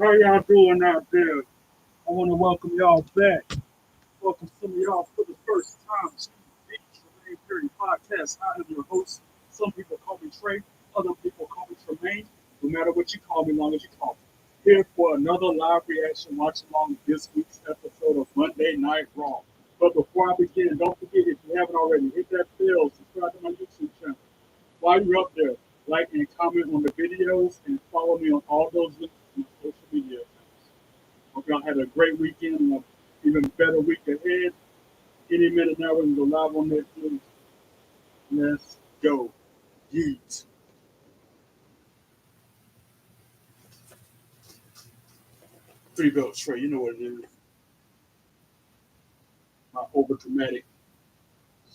How y'all doing out there? I want to welcome y'all back. Welcome some of y'all for the first time to the Tremaine Perry podcast. I am your host. Some people call me Trey, other people call me Tremaine. No matter what you call me, long as you call me. Here for another live reaction, watch along this week's episode of Monday Night Raw. But before I begin, don't forget if you haven't already, hit that bell, subscribe to my YouTube channel. While you're up there, like and comment on the videos and follow me on all those links on social media accounts. Hope y'all had a great weekend and an even better week ahead. Any minute now, we're going to go live on Netflix. Let's go. Yeet. Three belts, Trey. You know what it is. My over dramatic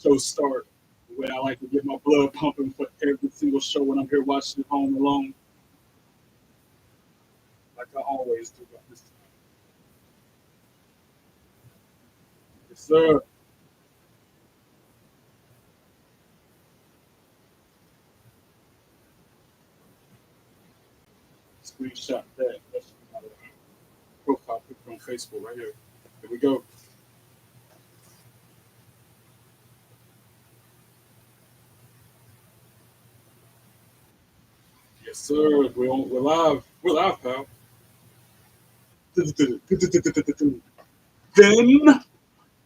show start. The way I like to get my blood pumping for every single show when I'm here watching it home alone. Like I always do about this time. Yes, sir. Screenshot that. That's my profile picture on Facebook right here. Here we go. Yes, sir. We're live. We're live, pal. Then,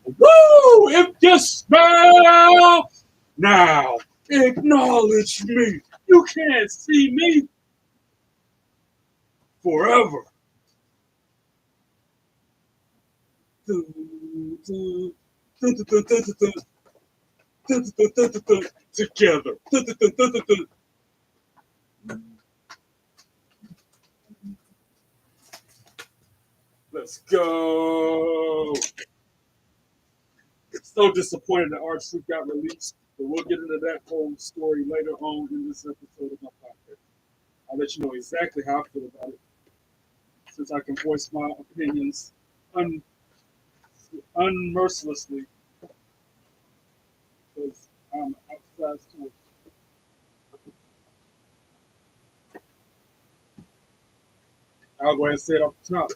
woo! If you smell now, acknowledge me. You can't see me forever. Together. Let's go. So disappointed that our truth got released, but we'll get into that whole story later on in this episode of my podcast. I'll let you know exactly how I feel about it, since I can voice my opinions unmercilessly, because I'm outside source. I'll go ahead and say it off the top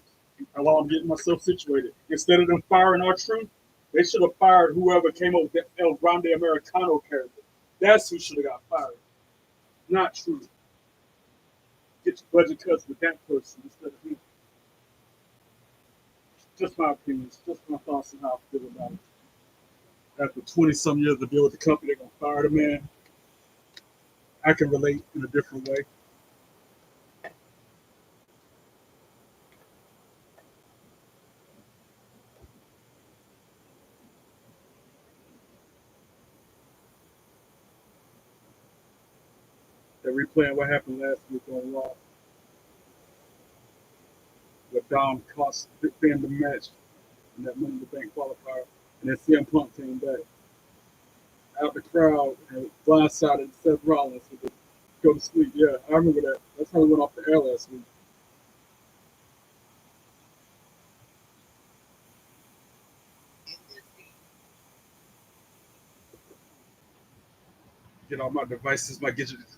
while I'm getting myself situated. Instead of them firing our truth, they should have fired whoever came up with the El Grande Americano character. That's who should have got fired, not Truth. Get your budget cuts with that person instead of him. Just my opinions, just my thoughts on how I feel about it. After 20 some years to deal with the company, they're gonna fire the man. I can relate in a different way. They're replaying what happened last week on Raw. Where Dom cost defend the match in that Money in the Bank qualifier, and then CM Punk came back out the crowd and blindsided Seth Rollins to go to sleep. Yeah, I remember that. That's how we went off the air last week. Get all my devices, my gadgets.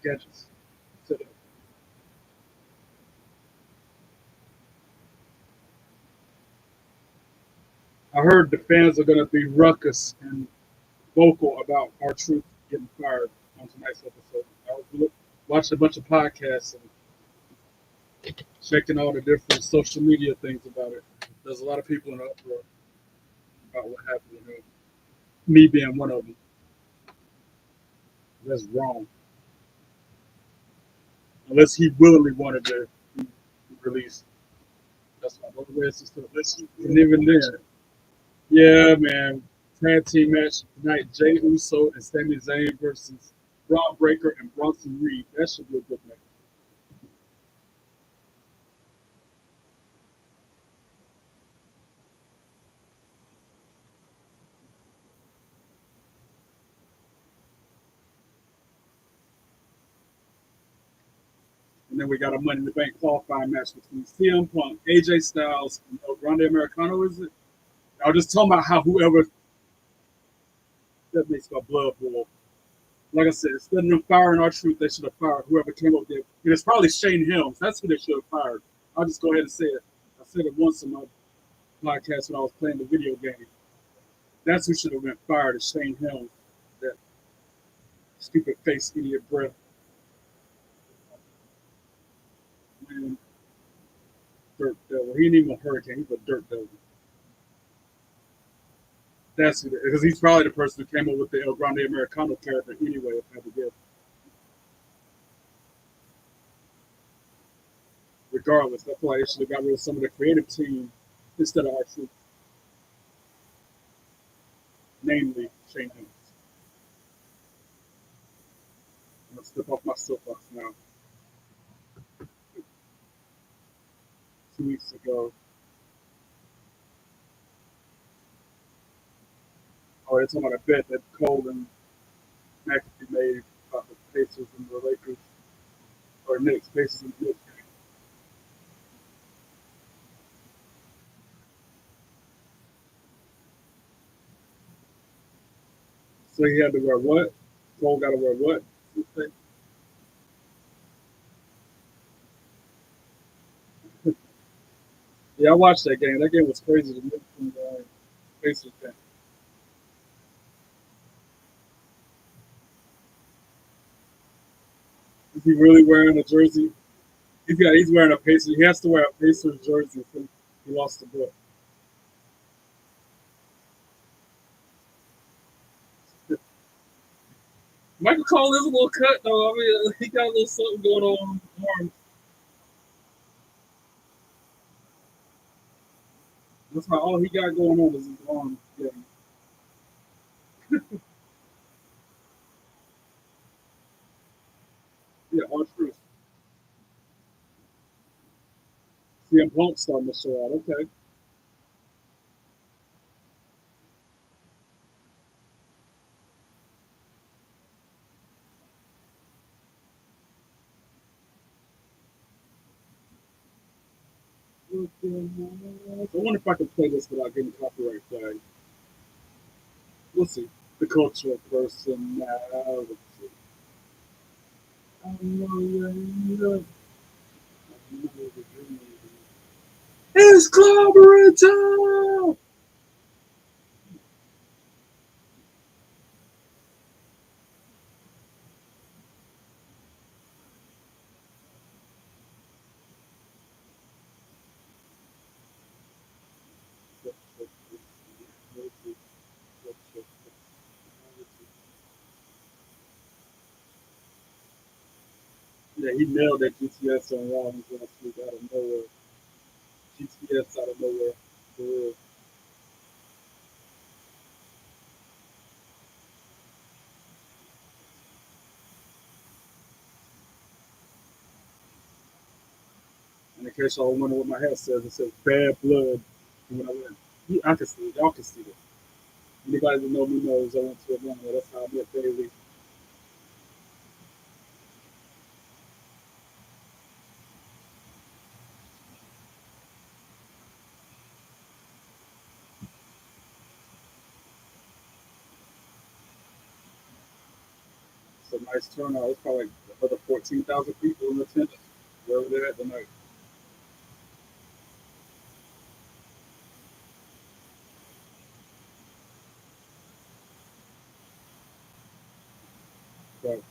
I heard the fans are going to be ruckus and vocal about our truth getting fired on tonight's episode. I was watching a bunch of podcasts and checking all the different social media things about it. There's a lot of people in the uproar about what happened to him. Me being one of them. That's wrong. Unless he willingly wanted to be released. That's my motivation to listen. And even then, yeah, man. Tag team match tonight: Jay Uso and Sami Zayn versus Braun Breaker and Bronson Reed. That should be a good match. And then we got a Money in the Bank qualifying match between CM Punk, AJ Styles, and El Grande Americano. Is it? I was just talking about how whoever that makes my blood boil. Like I said, instead of them firing our truth, they should have fired whoever came up there. And it's probably Shane Helms. That's who they should have fired. I'll just go ahead and say it. I said it once in my podcast when I was playing the video game. That's who should have been fired, is Shane Helm, that stupid face idiot breath. Man, dirt devil. He ain't even a hurricane. He's a dirt devil. That's who, because he's probably the person who came up with the El Grande Americano character anyway. If I had to guess. Regardless, that's why they should have got rid of some of the creative team instead of our troops, namely Shane Helm. I'm gonna step off my soapbox now. 2 weeks ago, they're talking about a bet that Cole and McAfee made about the Pacers and the Lakers, or Knicks, Pacers and the Knicks. So he had to wear what? Cole got to wear what? Yeah, I watched that game. That game was crazy. The Knicks and the Pacers game. Is he really wearing a jersey? He's wearing a Pacers. He has to wear a Pacers jersey since he lost the book. Michael Cole is a little cut though. I mean, he got a little something going on. That's why all he got going on is his arm. Yeah, yeah, all true. CM Punk starting to show out. Okay. I wonder if I can play this without getting copyright flagged. We'll see. The cultural personality. I know you love. It's clobbering time! Yeah, he nailed that GTS on Rollins last week out of nowhere. GTS out of nowhere. For real. And in case y'all wonder what my hat says, it says bad blood. And when I went, I can see it. Y'all can see it. Anybody that know me knows I went to Atlanta. That's how I met Bailey. It's a nice turnout. It's probably like another 14,000 people in attendance wherever they're at tonight. So,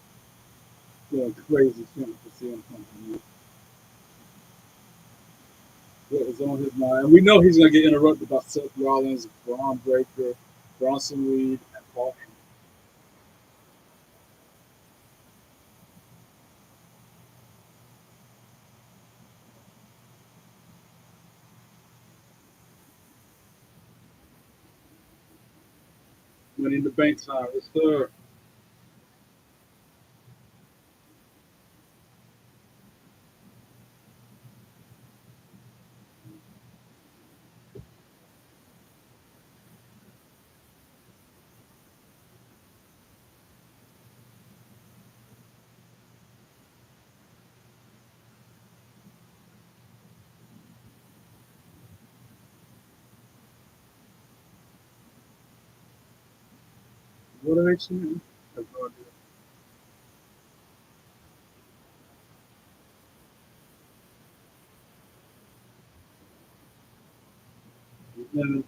going crazy feeling for CM Punk. What is on his mind? We know he's going to get interrupted by Seth Rollins, Braun Breaker, Bronson Reed, and Paul Heyman. Money in the bank time. Yes, sir. What are they chanting? I have no idea. And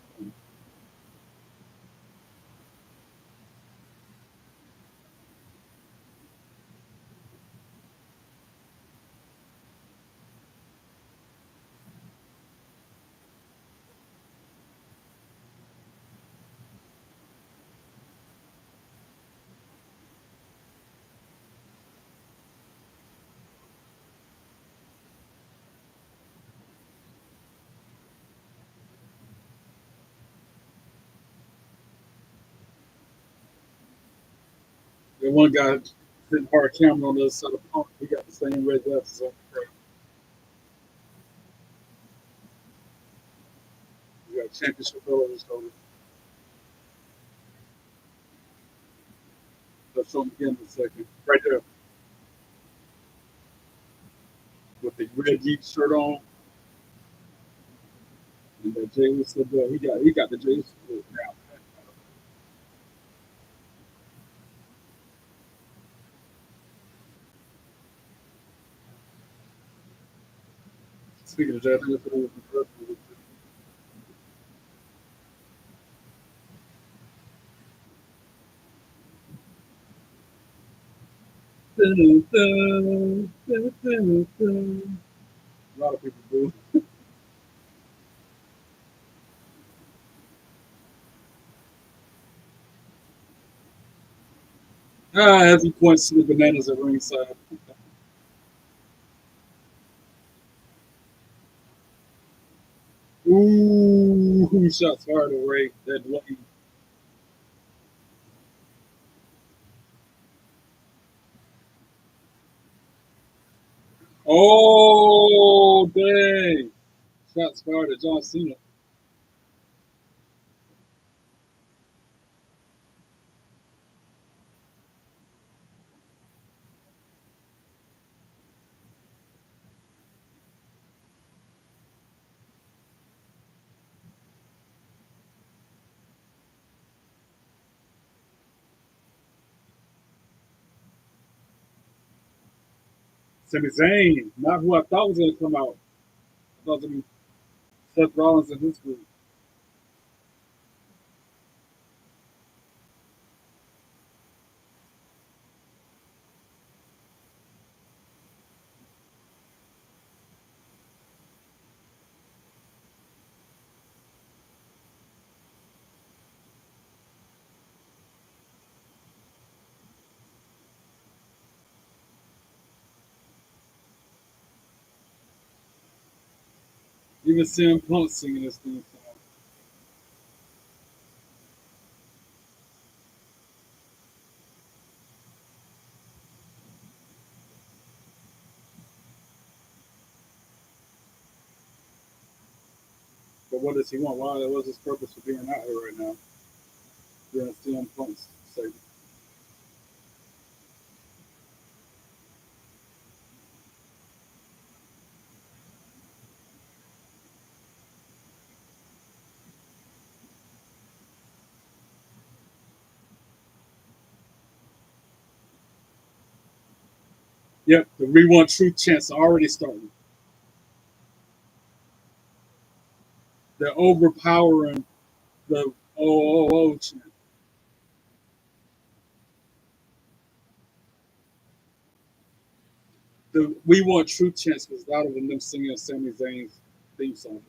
the one guy sitting hard camera on the other side of the pump, he got the same red glasses on. He got a championship belt on his shoulder. I'll show him again in a second. Right there with the red Yeet shirt on and the Jay Uso belt. He got the Jay Uso belt now. Speaking of Japanese, a lot of people do. As he points to the bananas at ringside. Ooh, shots fired away. That lane. Oh, dang. Shots fired at John Cena. Sami Zayn, not who I thought was going to come out. I thought it was going to be Seth Rollins and his group. Even CM Punk singing this theme song. But what does he want? Why? What's his purpose for being out here right now? During CM Punk's segment. Yep, the We Want Truth chants already starting. They're overpowering the oh chant. The We Want Truth chants was louder than them singing Sami Zayn's theme song.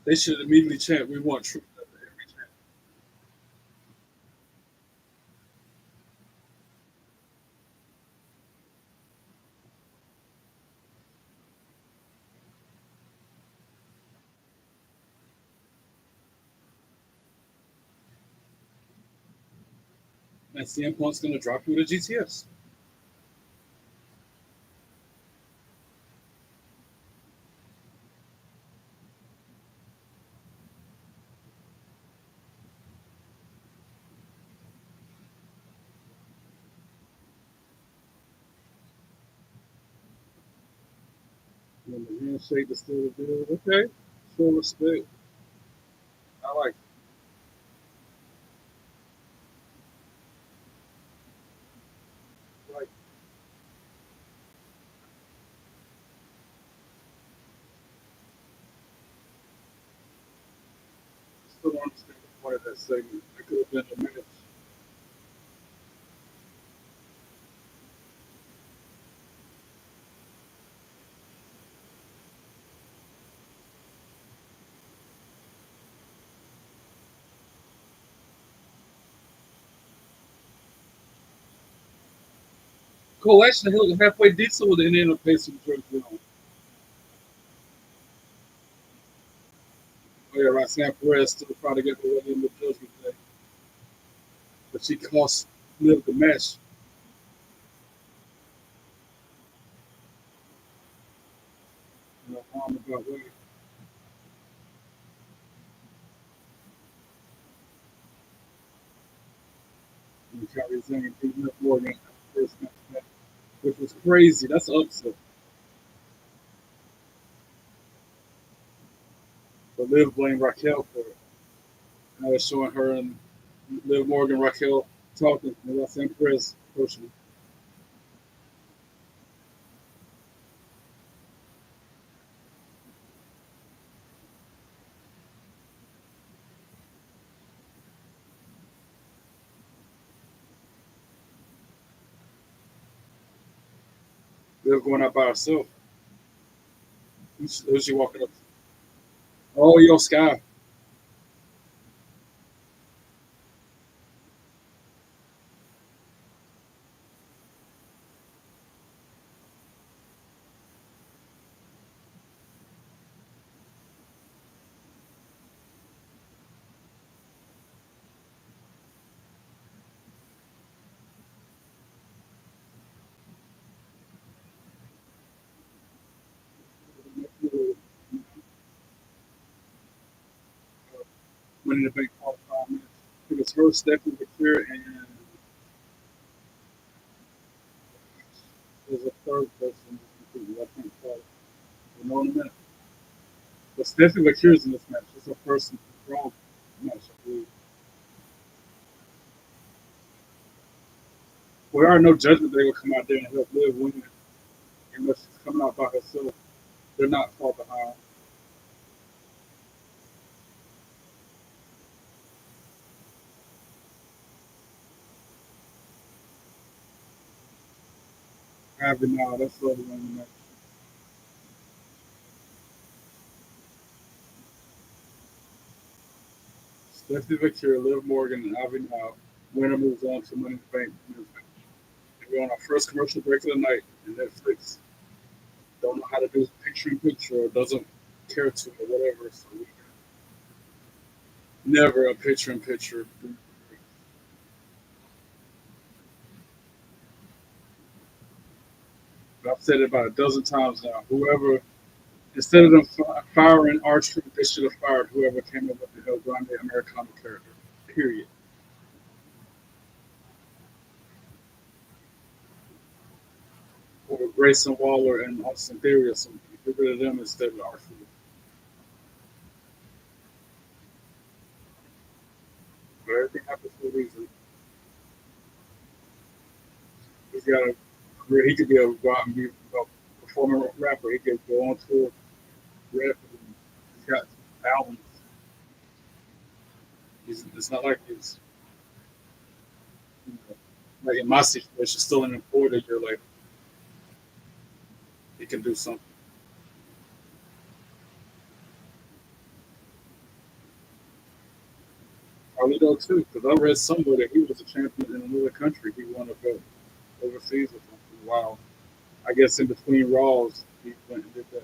They should immediately chant, "We want truth." After every chant. And CM Punk's going to drop you to GTS. When the handshake is still a deal, okay, full respect. I like it. Like, still don't understand the point of that segment. It could have been a minute. Cool. Actually, he looked halfway decent with the Indiana Pacers jersey on. Oh, yeah, right. Sam Perez still trying to get the way in the judgment day. But she cost Liv the match. Roundabout way. And Kyrie Zane beating up Morgan at the first match, which was crazy. That's an upset. But Liv blamed Raquel for it. And I was showing her and Liv Morgan, Raquel talking about Sam Perez personally. Liv going out by herself. Who's she walking up to? Oh, yo, Sky. Winning the big qualifying match. I think it's her, Stephanie McCure, and there's a third person. I can't call it. You know in a minute. But Stephanie McCure's in this match. It's her first Raw match, I believe. Well, there are no judgment they will come out there and help Liv win it. Unless she's coming out by herself. They're not far behind. Abby now, that's the other one in the match. Stephanie McCure, Liv Morgan, and Abby now. Winner moves on to Money in the Bank. And we're on our first commercial break of the night, and Netflix don't know how to do picture in picture or doesn't care to or whatever. So we never a picture in picture. I've said it about a dozen times now. Whoever, instead of them firing Archer, they should have fired whoever came up with the El Grande Americano character. Period. Or Grayson Waller and Austin Theory or something. Get rid of them instead of Archer. But everything happens for a reason. He's got a career. He could be a go out and be a performer rapper. He could go on tour, rap. He's got albums. It's not like he's, you know, like in my situation, still an importer. You're like, he can do something. Probably though too, because I read somewhere that he was a champion in another country. He won a belt overseas or something. Wow. I guess in between Raws, he went and did that.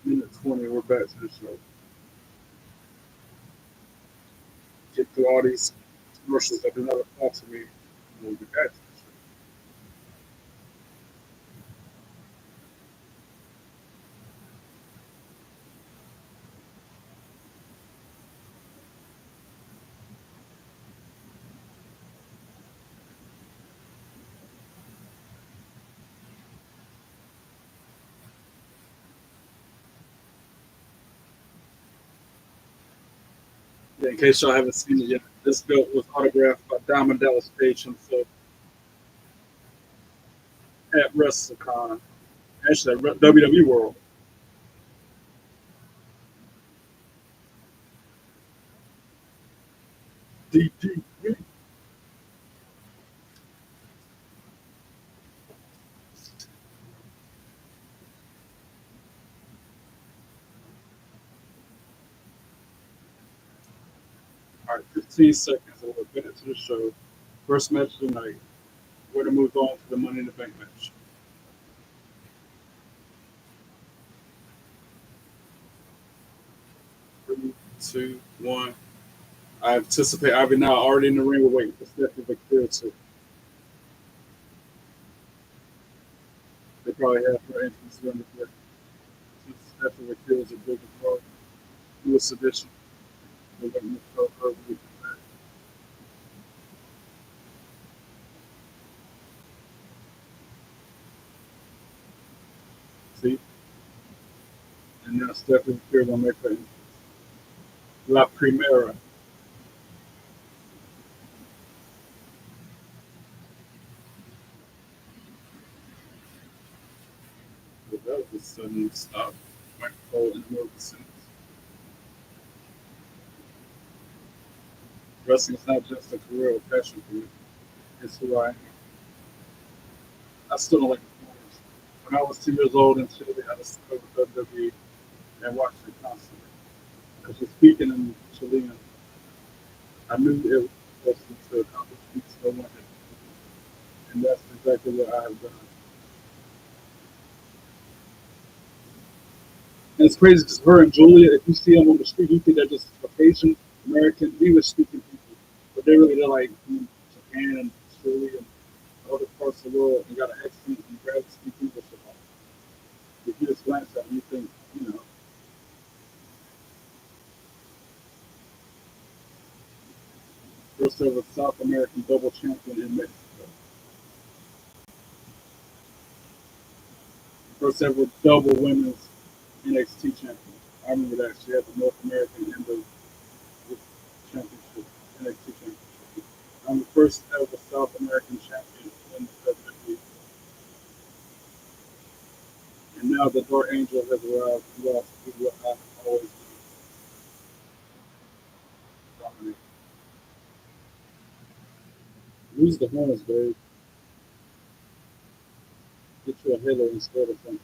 Minute 20, we're back to the show. Get through all these commercials that do not apply to me. And we'll be back to the show. Yeah, in case y'all haven't seen it yet, this belt was autographed by Diamond Dallas Page himself at WrestleCon. Actually, at WWE World. DDP. All right, 15 seconds, and we're back to the show. First match of the night. We're going to move on to the Money in the Bank match. 3, 2, 1. I anticipate Ivy now already in the ring. We're waiting for Stephanie Victoria to. They probably have her entrance during the play. Since Stephanie Victoria is a big draw, newest edition. We're waiting to show her when we come back. See? And now Stephanie Victoria going to make her entrance. La Primera. Well, that was a sudden stop. Microphone in the middle of the sentence. Wrestling is not just a career or passion for me. It's who I am. I still don't like performers. When I was 2 years old in Chile, I discovered WWE and watched it constantly. Because you're speaking in Chilean, I knew it was to accomplish feats no one had. And that's exactly what I have done. And it's crazy because her and Julia, if you see them on the street, you think they're just Caucasian American English speaking people. But they're like from Japan and Australia and other parts of the world and got an accent and barely speak English at all. If you just glance at them, you think, you know, first ever South American double champion in Mexico. First ever double women's NXT champion. I remember that she had the North American and the championship, NXT championship. I'm the first ever South American champion in the WWE. And now the Dark Angel has arrived. Who else? Who I've always dominated. Lose the horns, babe. Get you a halo instead of something.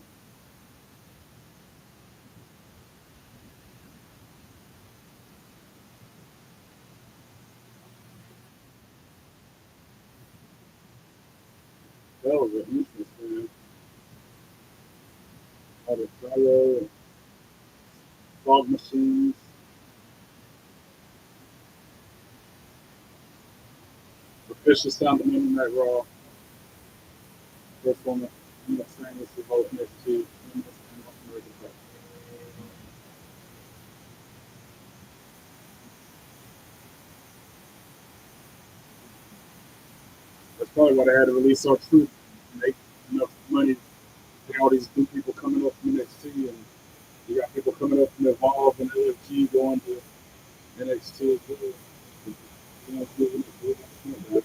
That was an entrance, man. All the gyro, fog machines. The Fisher sound the Monday Night Raw. First woman, you know, saying this is whole NXT. That's probably why they had to release our truth. Make enough money to pay all these new people coming up from NXT, and you got people coming up from Evolve and LFG going to NXT as well. You know,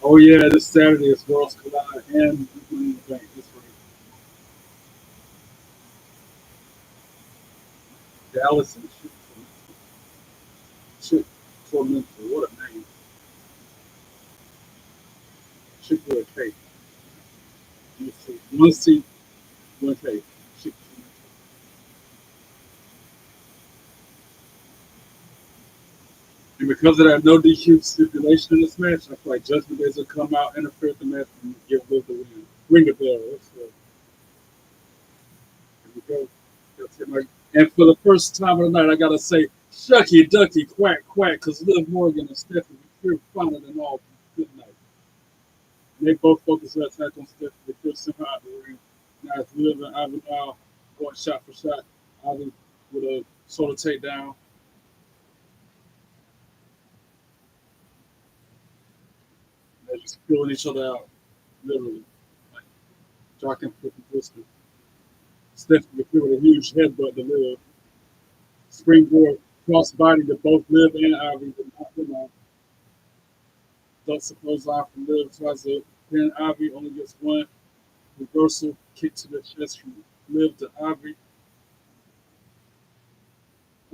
oh yeah, this Saturday is Worlds Collide and Money in the Bank. This week. Dallas and Chick Tormentor. What a name. Chick with a K. Let me see. One C, one K. Chick Tormentor. And because of that no DQ stipulation in this match, I feel like Judgment Days will come out, interfere with the match, and give Liv the win. Ring the bell. Let's go. Here we go. And for the first time of the night, I gotta say, shucky ducky quack quack, because Liv Morgan and Stephanie Pure finer than all. Good night. And they both focus their attack on Stephanie Pure somehow out the ring. Now it's Liv and Ivy now going shot for shot. Ivy with a shoulder takedown. They're just peeling each other out, literally. Like Jock and flipping twisted. Stephanie Pure with a huge headbutt to Liv. Springboard crossbody to both Liv and Ivy, but not them out. Ducks a clothesline from Liv, tries to pin Ivy, only gets one. Reversal kick to the chest from Liv to Ivy.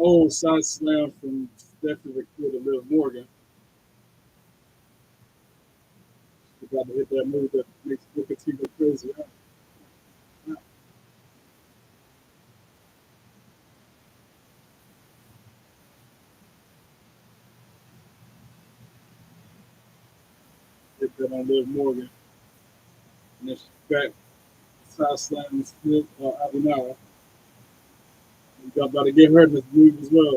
Oh, side slam from Stephanie to Liv Morgan. She got to hit that move that makes Booker T go crazy. Hit that on Liv Morgan. And then she's back, side slam Smith, Ivy now. We got about to get her in this move as well.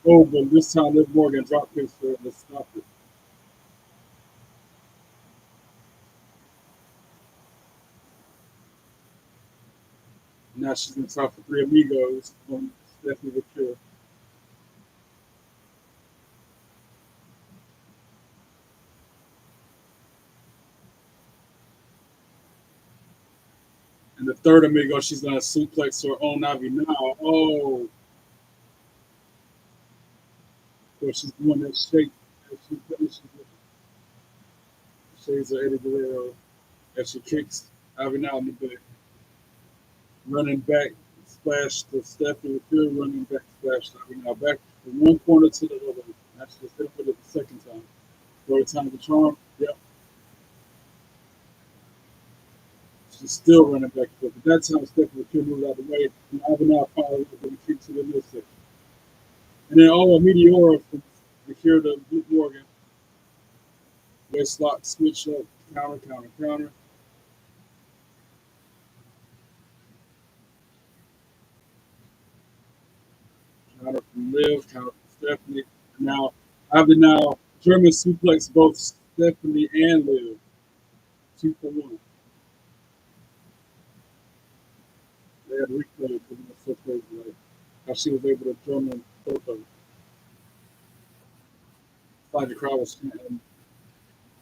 Oh, but this time Liv Morgan drop kicks her to stop it. Now she's going to try for three amigos from Stephanie Victoria. And the third amigo, she's going to suplex her own Ivy now. Oh, so she's doing that shake. She shades of Eddie Guerrero as she kicks Ivy now in the back. Running back, splash to Stephanie Fury, running back, splash to Ivy now. Back from one corner to the other. Actually, just hit it the second time. Third time the charm. Yep. She's still running back. But that time, Stephanie Fury moved out of the way. And Ivy now finally going to kick to the midsection. And then, oh, a Meteora from the cure to Luke Morgan. Waist lock, switch up, counter, counter, counter. Counter from Liv, counter from Stephanie. Now, Ivy now German suplex both Stephanie and Liv. 2 for 1. They had replay because it was so crazy. Like, how she was able to German both of them. Like the crowd was chanting.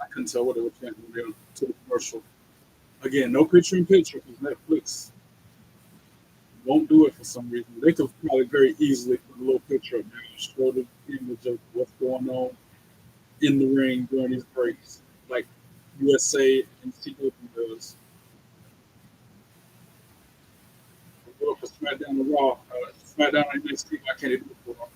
I couldn't tell what they were chanting to the commercial. Again, no picture in picture because Netflix won't do it for some reason. They could probably very easily put a little picture up there and show the image of what's going on in the ring during these breaks, like USA and CW does. Well, for SmackDown and Raw, SmackDown and NXT, why can't they do it for Raw?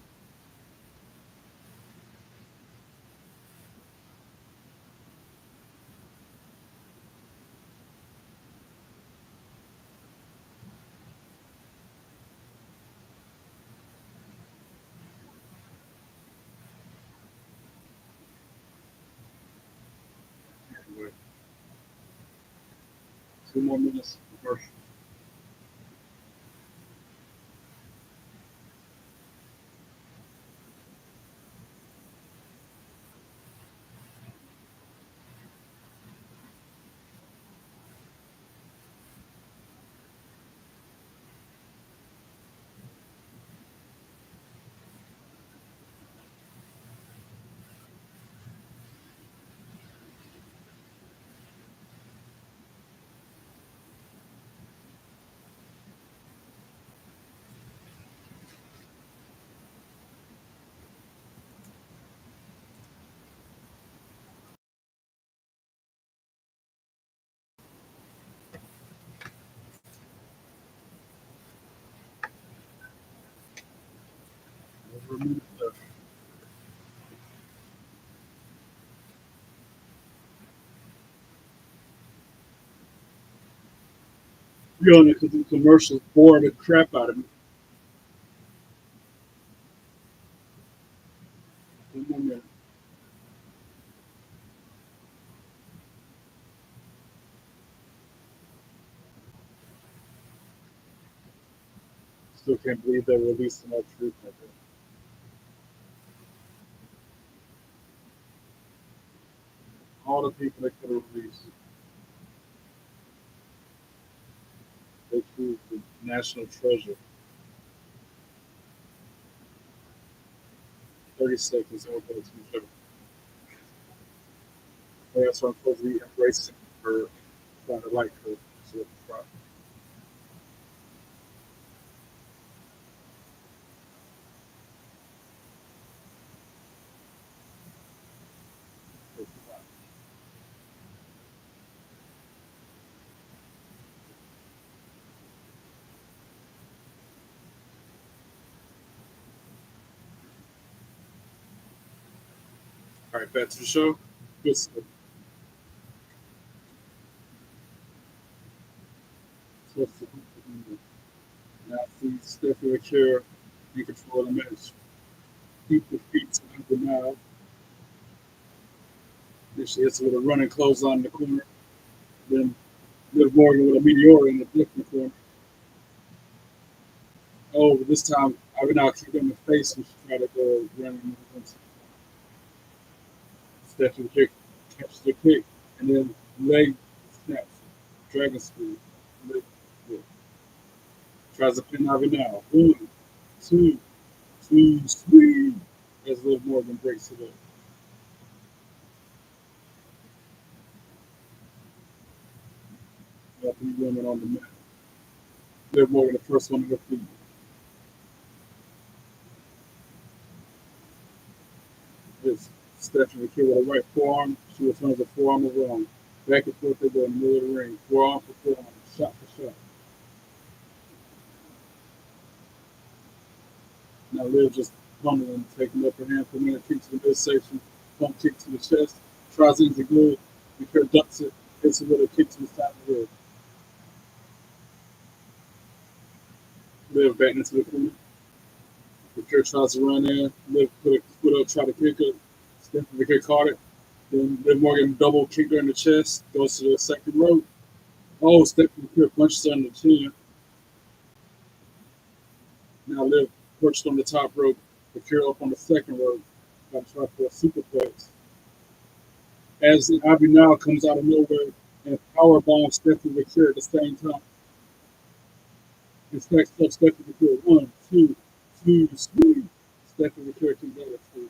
2 more minutes commercial. be honest, because the commercials bore the crap out of me. In 1 minute. Still can't believe they're releasing that truth like that. All the people they could have released, they proved the national treasure. 30 seconds over the two show. That's why I'm supposed to be embracing her, trying to like her. So it's right. All right, back to the show. Good stuff. So, now see Stephanie Akira in control of the match. Keep the feet to the now. Then she hits it with a running clothesline in the corner. Then Liv Morgan with a meteor in the different corner. Oh, but this time I would now kick her in the face and she tried to go running into Stephanie kick, catches the kick, and then leg snaps. Dragon speed. Leg, yeah. Tries to pin Ivy now. 1, 2, 2, 3. As Liv Morgan breaks it up. Got 3 women on the mat. Liv Morgan, the first one to her feet. It's Stephanie Kidd with a right forearm. She returns a forearm around. Back and forth they go in the middle of the ring. Forearm for forearm. Shot for shot. Now Liv just pummeling, taking up her hand for a minute, kick to the midsection, pump kick to the chest, tries into good, Victor ducks it, hits it with a kick to the side of the head. Liv back into the corner. Victor tries to run in, Liv put a foot up, try to kick her. Stephanie Victor caught it. Then Liv Morgan double kicked her in the chest, goes to the second rope. Oh, Stephanie Victor punches her in the chin. Now Liv perched on the top rope, Victor up on the second rope, got to try for a superplex. As Ivy now comes out of nowhere and power bombs Stephanie Victor at the same time. And stacks up Stephanie Victor. 1, 2, 2, 3. Stephanie Victor can get it too.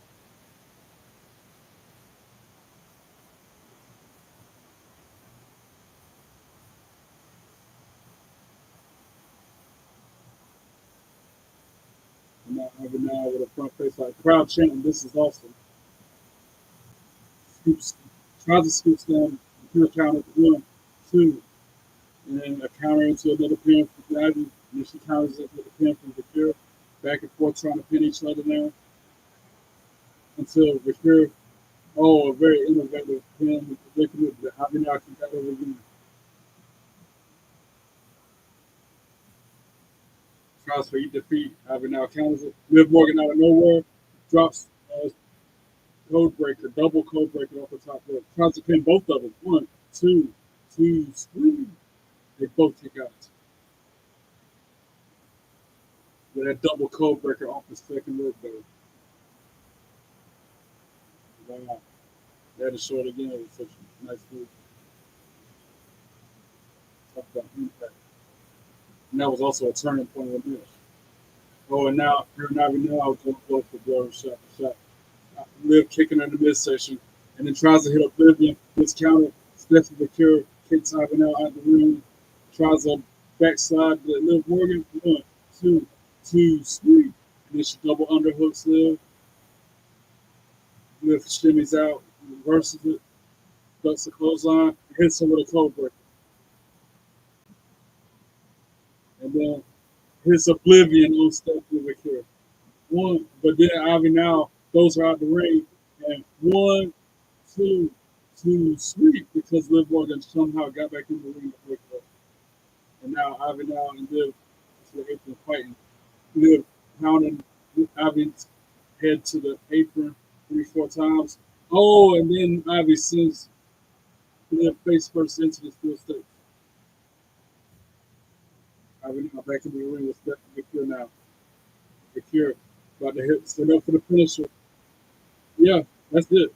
And now Ivy now with a front face like crowd chanting, this is awesome. Scoops, tries to scoop down, Victor counters 1, 2, and then a counter into another pin for Ivy. And then she counters it with a pin from Victor. Back and forth trying to pin each other now until Victor, oh, a very innovative pin predicament that Ivy now can get over again. Tries for eat defeat. Ivy now counters it. Liv Morgan out of nowhere drops code breaker, double code breaker off the top rope. Tries to pin both of them. 1, 2, 2, 3. They both kick out. With that double code breaker off the second rope though. Wow. That is short again. It was such a nice move. Talk about impact. And that was also a turning point of the match. Oh, and now here now we know I was going to go for blow shot for shot. Liv kicking her in the midsection, and then tries to hit Oblivion. Gets counter. Stephanie Victor kicks Ivan out the ring. Tries a backslide to Liv Morgan. 1, 2, 2, 3. And then she double underhooks Liv. Liv shimmies out, reverses it, ducks the clothesline, hits her with a code breaker. And then hits Oblivion on Stephanie Victor. But then Ivy now throws her out the ring, and 1, 2, 2, 3, because Liv Morgan somehow got back in the ring to break it up. And now Ivy now and Liv, to the apron fighting. Liv pounding Ivy's head to the apron 3, 4 times. Oh, and then Ivy sends Liv face first into the steel stakes. Ivy now back in the ring with Stephanie McCure now. McCure about to hit, set up for the finisher. Yeah, that's it.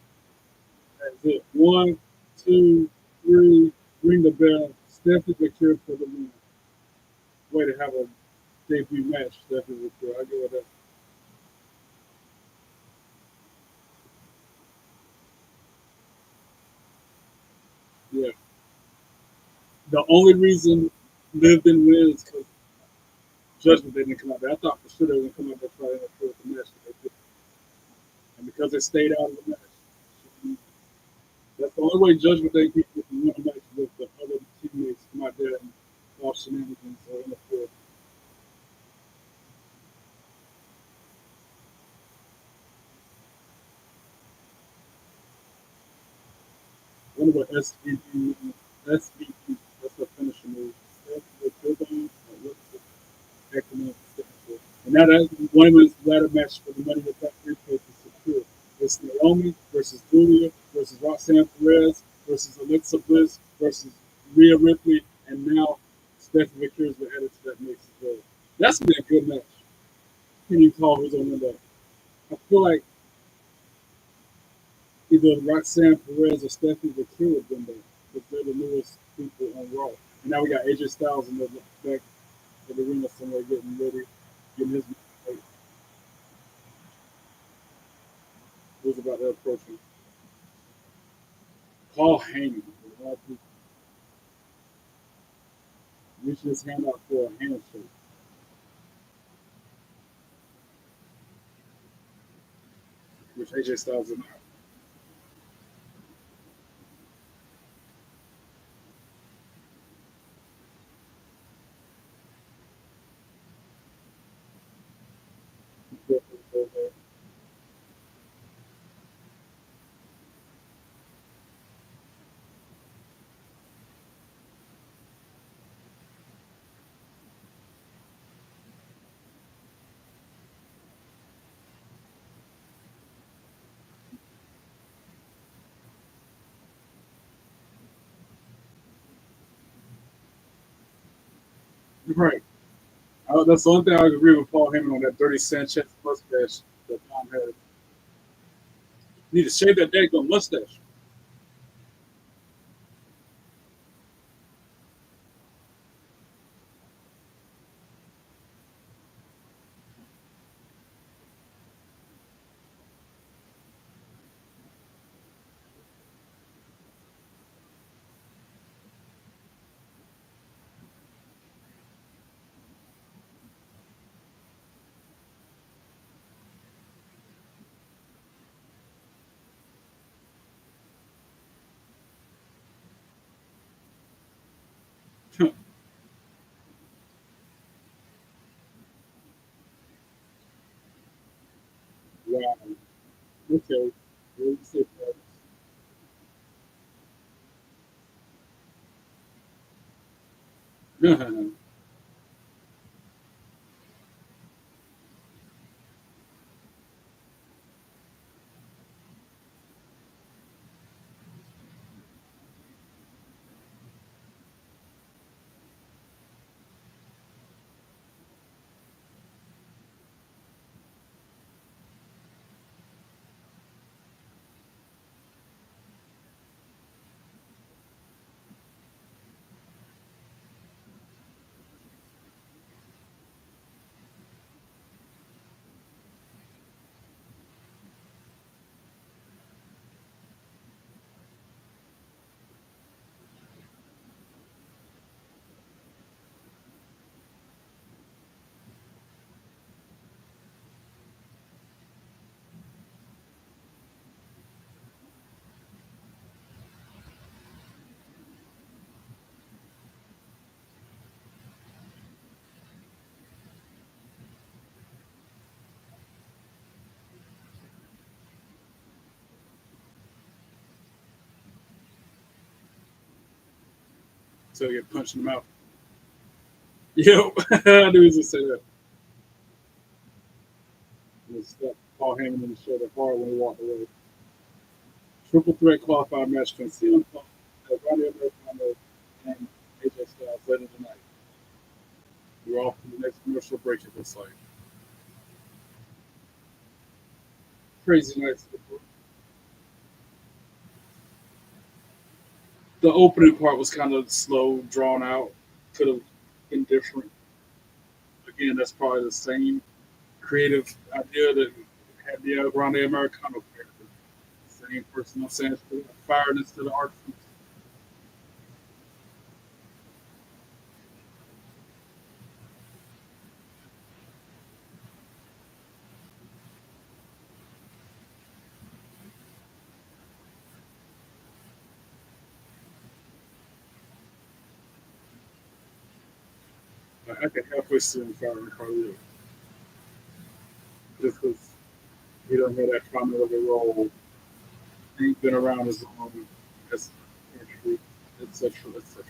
That's it. 1, 2, 3, ring the bell. Stephanie McCure for the win. Way to have a debut match, Stephanie McCure. I give it that. Yeah. The only reason Liv didn't win is because Judgment Day didn't come out there. I thought for sure they were going to come out there trying to interfere with the match. But they didn't. And because they stayed out of the match, that's the only way Judgment Day people can win a match with the other teammates come out there and cause shenanigans or interfere. I wonder what SVP means. SVP, that's the finisher move. That's the turbine, or what's the acronym for? And now that women's ladder match for the Money in the Bank briefcase is secure. It's Naomi versus Julia versus Roxanne Perez versus Alexa Bliss versus Rhea Ripley, and now Stephanie McCure has been added to that mix as well. That's been a good match. Can you call who's on that? I feel like either Roxanne Perez or Stephanie McCure have been there because they're the newest people on Raw. And now we got AJ Styles in the back of the arena somewhere getting ready, getting his like, who's about to approach him. Paul Heyman, of all people, reaching his hand out for a handshake, which AJ Styles is not. Right. That's the only thing I agree with Paul Heyman on that Dirty Sanchez mustache that Tom had. You need to shave that daggone mustache. Wow. Okay. What do you say, Travis? So you get punched in the mouth. Yep, I knew he was gonna say that. He stuck Paul Heyman in the shoulder hard when he walked away. Triple threat qualified match between CM Punk, Roddy Americano, and AJ Styles later tonight. We're off to the next commercial break. It looks like crazy night. The opening part was kind of slow, drawn out. Could have been different. Again, that's probably the same creative idea that had the Grande Americano character. Same person, I'm saying, fired instead of art. I can halfway see him firing Carlito just because he doesn't have that primary role. He ain't been around as long as Andrew, etc., etc.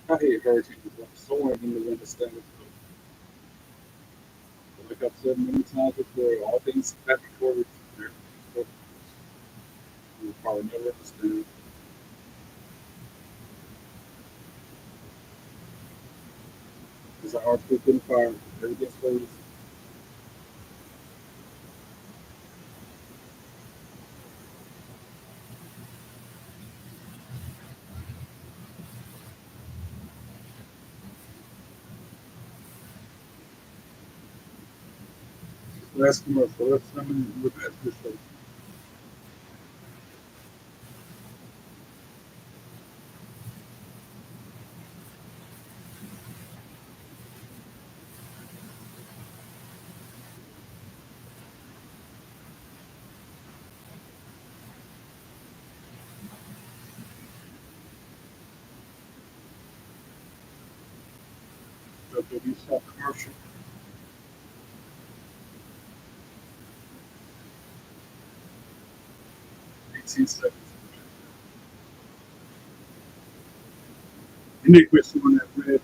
I hate hurricanes. I'm so wanting them to understand it. Like I've said many times before, all things happen for a reason. You'll probably never understand. Because our hearts been fired. Everything's for a reason. Last commercial. Let's look at this show. WWE shop commercial. 18 seconds. And they quit doing that red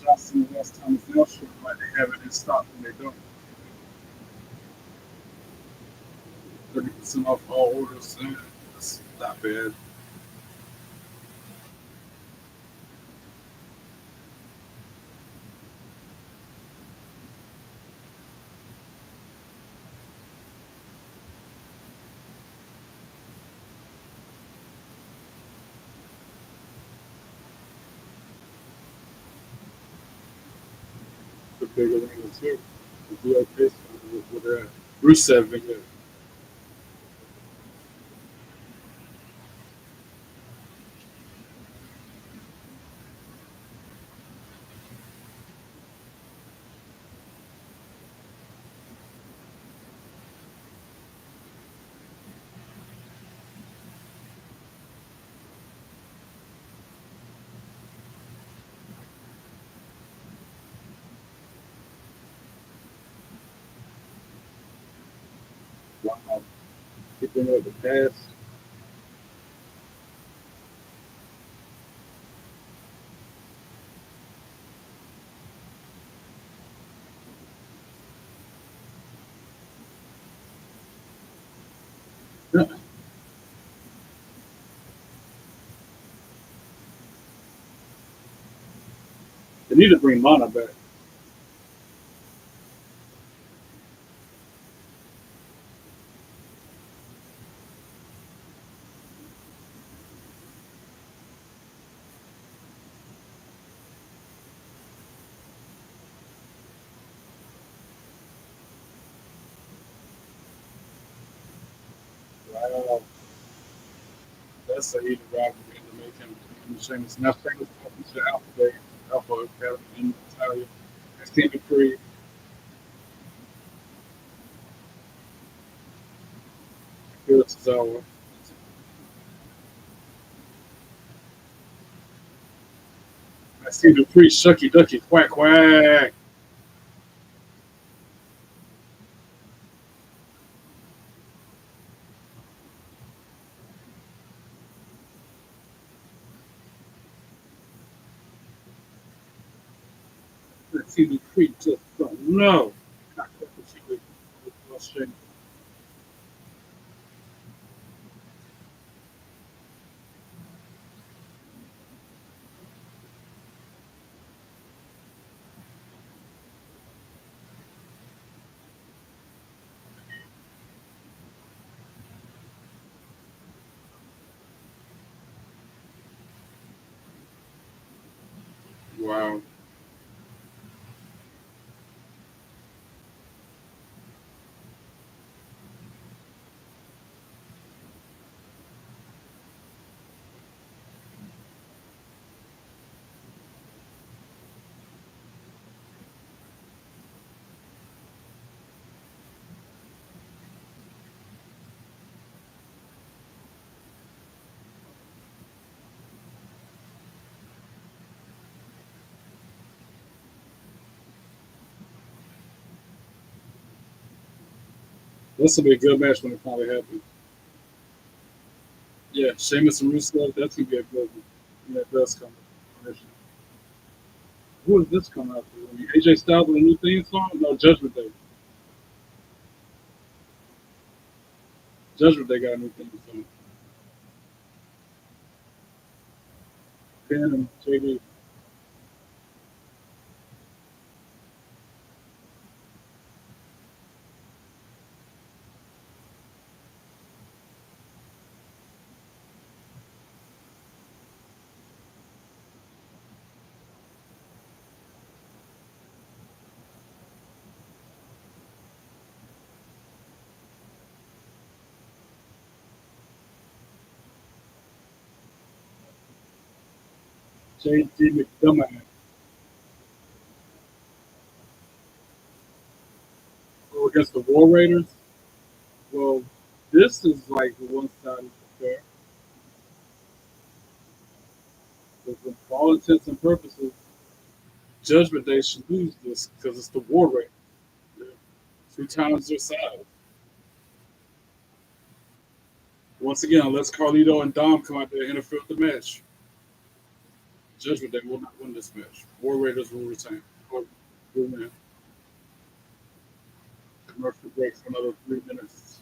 Johnson and West Thomas Nail shirt like they have it in stock when they don't. 30% off all orders. That's not bad. The bigger ring too. The VIP with that Rusev vignette. Wow. Keeping up the past. They need to bring Lana back. Wow, that's a heated rivalry in the making. And Sheamus, now Sheamus talking to Alpha Day, Alpha Academy in Italia. And Stephen Creed, Felix Tozawa. I see the priest, shucky ducky, quack quack. I see the priest just don't know. Not quite what she with Sheamus. Wow. This will be a good match when it finally happens. Yeah, Sheamus and Rusev, that's gonna be a good one when that does come. Who is this coming out to? I mean, AJ Styles with a new theme song? No, Judgment Day. Judgment Day got a new theme song. Penn and JD. JD McDonough. Go against the War Raiders. Well, this is like the one side of the fair. Because for all intents and purposes, Judgment Day should lose this because it's the War Raiders. Yeah. Two times their size. Once again, unless Carlito and Dom come out there and interfere with the match, Judgment Day will not win this match. War Raiders will retain. Or will win. Commercial break for another 3 minutes.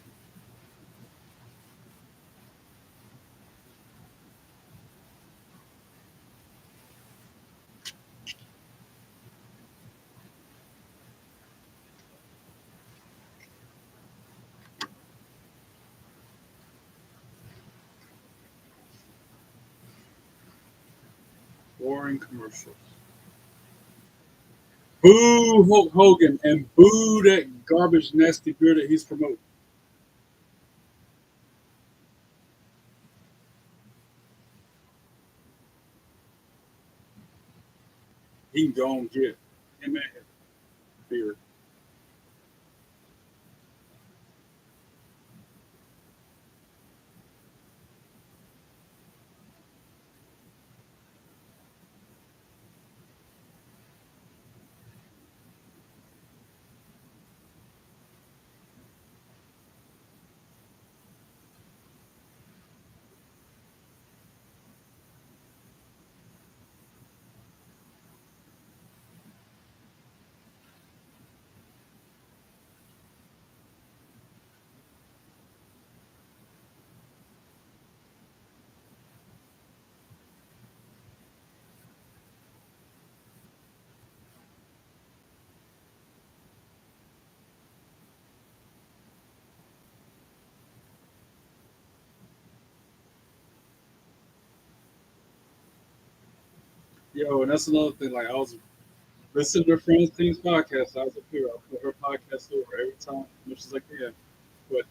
Boring commercials. Boo Hulk Hogan and boo that garbage, nasty beer that he's promoting. He can go and get him at beer. Yo, and that's another thing. Like I was listening to Friends Team's podcast. I was up here. I put her podcast over every time. And she's like, yeah, but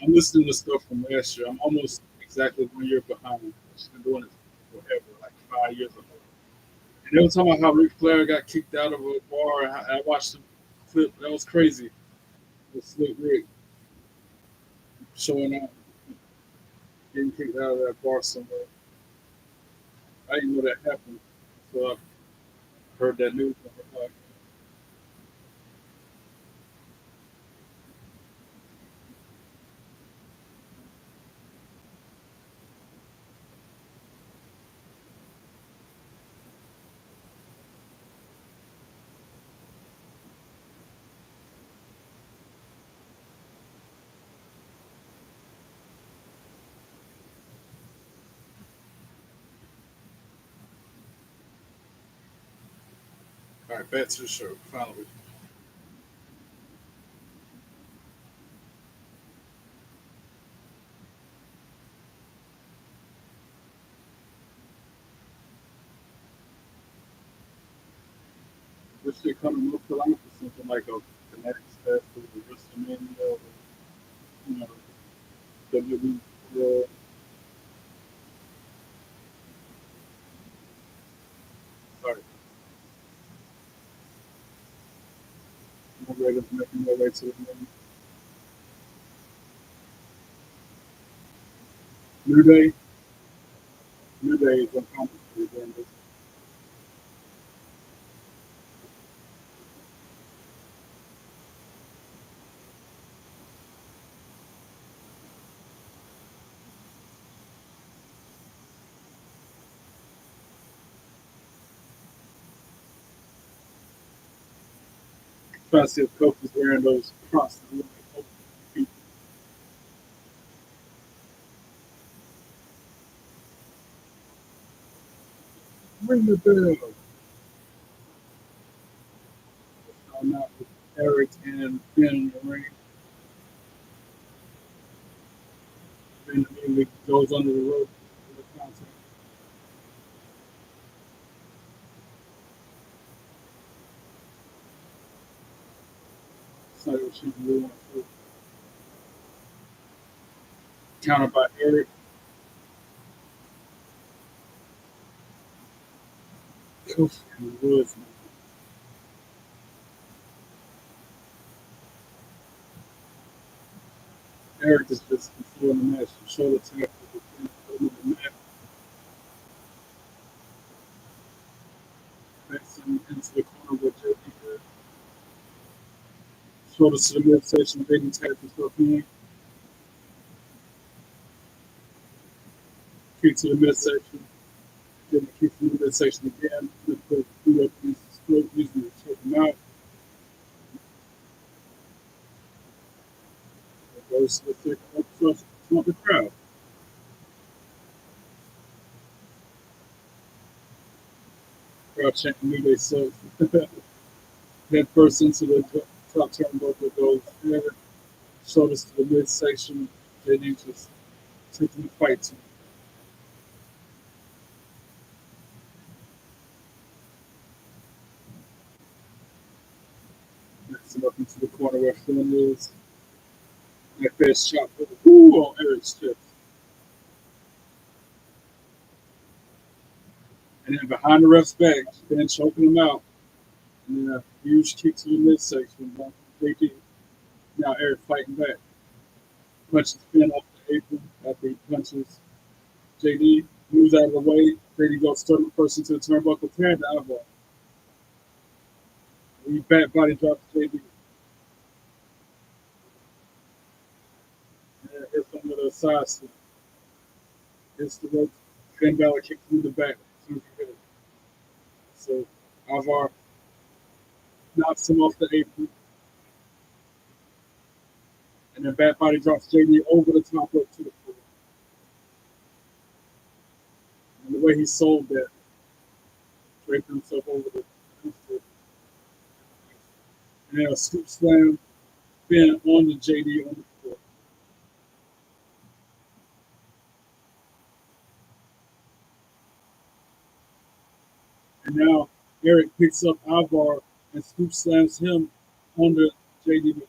I'm listening to stuff from last year. I'm almost exactly 1 year behind. She's been doing it forever, like 5 years ago. And they were talking about how Ric Flair got kicked out of a bar. I watched the clip. That was crazy. With Slick Rick showing up, getting kicked out of that bar somewhere. I didn't know that happened. So I heard that news. I was like, all right, back to the show. Finally, this shit come to North Carolina for something like a Connecticut Fest or WrestleMania or, you know, WWE. Sorry, I'm ready to make my way to the New Day. New Day is uncomplicated during this. Trying to see if Coach is wearing those cross the line. Ring the bell. I'm out with Eric and Ben in the ring. Ben immediately goes under the rope for the contact. So she really wants to counter by Eric. Oof, and Woods. Eric is just controlling the match. Shoulder tap with the mat. Backs him into the corner with JD. Shoulders to the midsection. JD taps himself in. Kick to the midsection. Then the kick to the midsection again. With the boot up against his throat, using it to choke him out. It goes to the thick up thrust to the crowd. Crowd chanting New Day sucks. Head first into the top turnbuckle goes there. Shoulders to the midsection. JD just taking the fight to him. Next him up into the corner where Finn is. That fast chop on Eric's chest. And then behind the ref's back, Finn choking him out. And then a huge kick to the midsection by JD. Now Eric fighting back. Punches Finn off the apron after he punches JD. Moves out of the way. JD goes stunning person to the turnbuckle, tearing the eyeball. He back body drops JD. And hits him with a side step. Hits the rope. Finn Balor kicks him in the back. So Alvar knocks him off the apron. And then back body drops JD over the top rope to the floor. And the way he sold that, draped himself over the and then a scoop slam, Finn on the JD on the floor. And now Eric picks up Alvar and scoop slams him on the JD.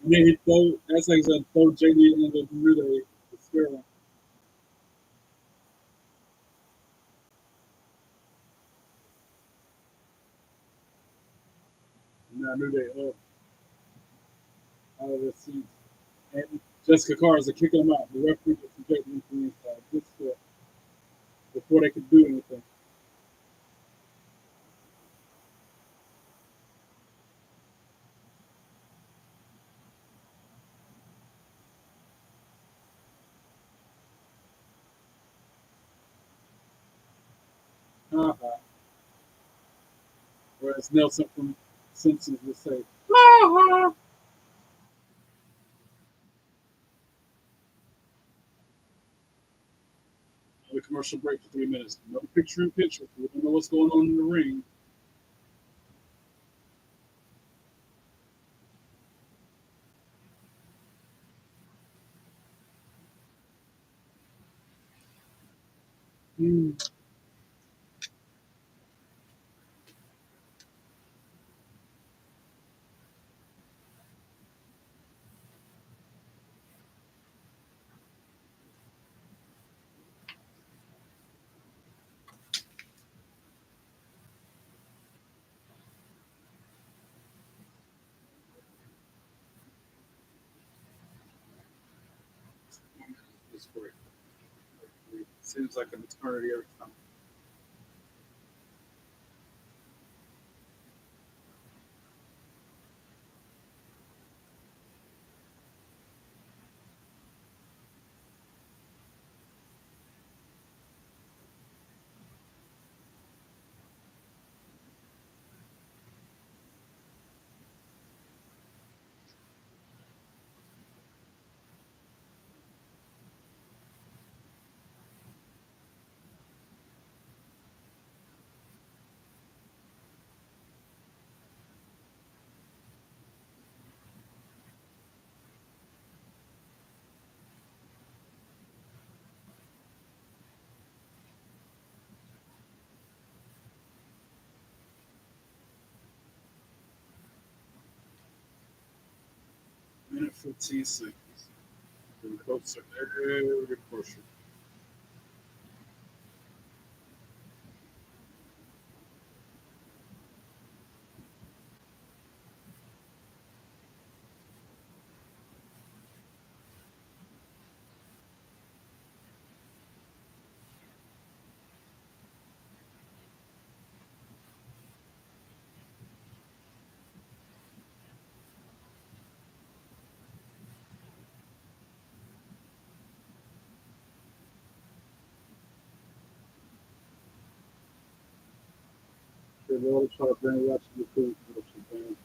And then he throw, that's like he said, throw JD in the New Day, the Sterling. And now New Day up out of the seats. And Jessica Carter kick him out. The referee just ejected him from the inside. Good stuff. Before they could do anything. Uh-huh. Whereas Nelson from Simpsons would say, uh-huh. The commercial break for 3 minutes. No picture in picture. We don't know what's going on in the ring. Mm. It's great. It seems like an eternity every time. Minute 15 seconds. Getting closer every portion. They always try to bring watch the food production.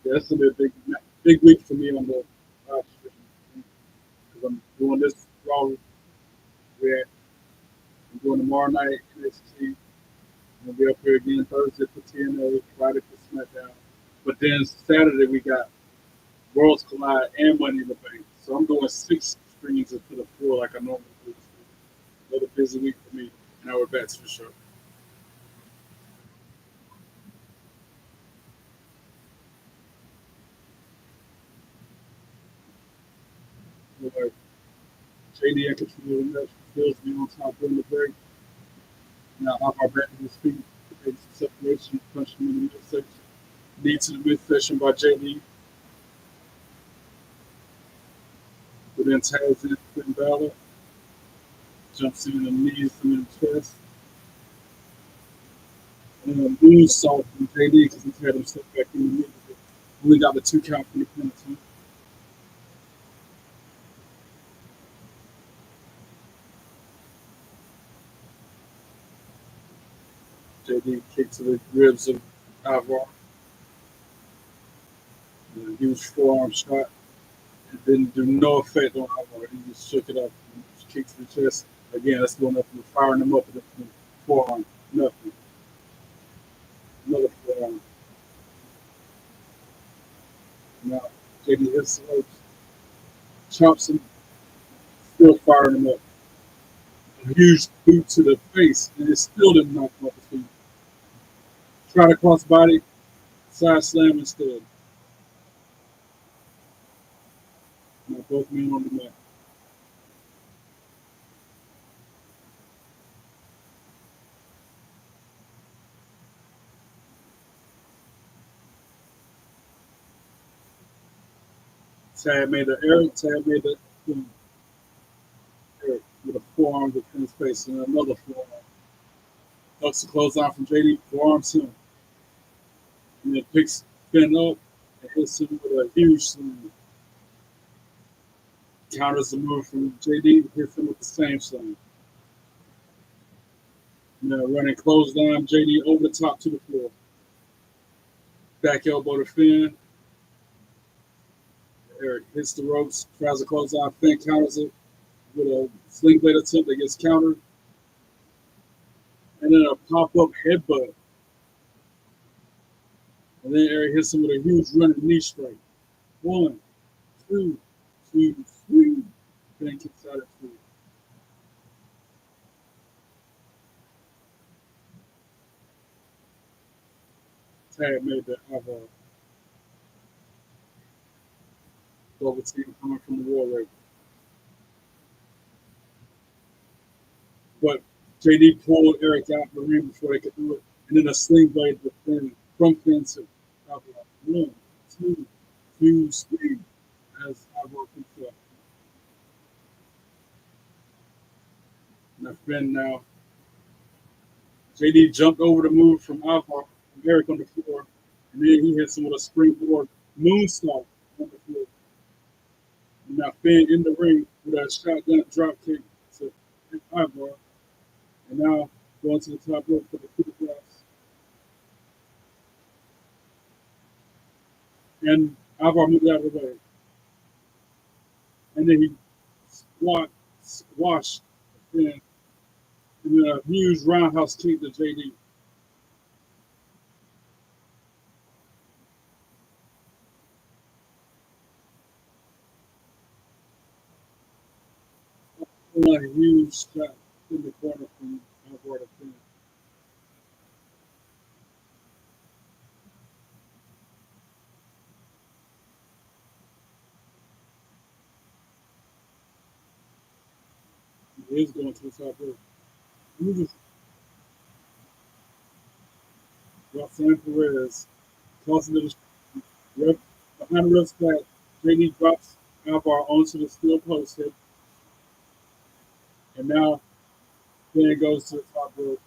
Yeah, that's gonna be a big week for me on the live stream because I'm doing this raw react. I'm doing tomorrow night NXT. I'm gonna be up here again Thursday for TNA, Friday for SmackDown. But then Saturday we got Worlds Collide and Money in the Bank. So I'm doing 6 streams instead of 4 like I normally do. Another busy week for me. And we're back to the show. Like JD and control the match, Bills be on top during the break. Now off our back to his feet. Some separation, punch him in the midsection. Knee to the midsection by JD. But then tags in Finn Balor. Jumps in and knees him in the chest. And moon salt from JD because he's had him step back in the middle. We got the 2 count from the penalty. JD kicked to the ribs of Ivar. A huge forearm shot. It didn't do no effect on Ivar. He just shook it up and kicked to the chest. Again, that's going nothing. Firing him up with the forearm. Nothing. Another forearm. Now, JD hits the ropes, chops him, still firing him up. a huge boot to the face, and it still didn't knock him off his feet. Tried to cross body, side slam instead. Now both men on the mat. Tad made the Eric. Tad made the Eric with a forearm to his face and another forearm. Ducks the clothesline from JD, forearms him, and then picks Finn up and hits him with a huge slam. Counters the move from JD, hits him with the same slam. Now running clothesline, JD over the top to the floor. Back elbow to Finn. Eric hits the ropes, tries to close out. Finn counters it with a sling blade attempt that gets countered. And then a pop up headbutt. And then Eric hits him with a huge running knee strike. 1, 2, 2, 3. Finn kicks out at 3. Tag made the double team coming from the War Raven. But JD pulled Eric out the ring before they could do it. And then a sling blade to Finn, from Finn to Alvarez. 1, 2, 2, 3. As Alvarez picks up. Now Finn now. JD jumped over the move from Alvarez, from Eric on the floor. And then he hits him with a springboard moonsault on the floor. And now Finn in the ring with a shotgun drop kick to Alvarez. And now going to the top rope for the coup de grace. And Alvarez moved out of the way. And then he squashed Finn. And then a huge roundhouse kick to JD. A huge shot in the corner from Alvarez to Finn. He is going to the top rope. Roxanne Perez tosses to the ref, behind the ref's back. JD drops Alvar onto the steel post hip. And now Finn goes to the top rope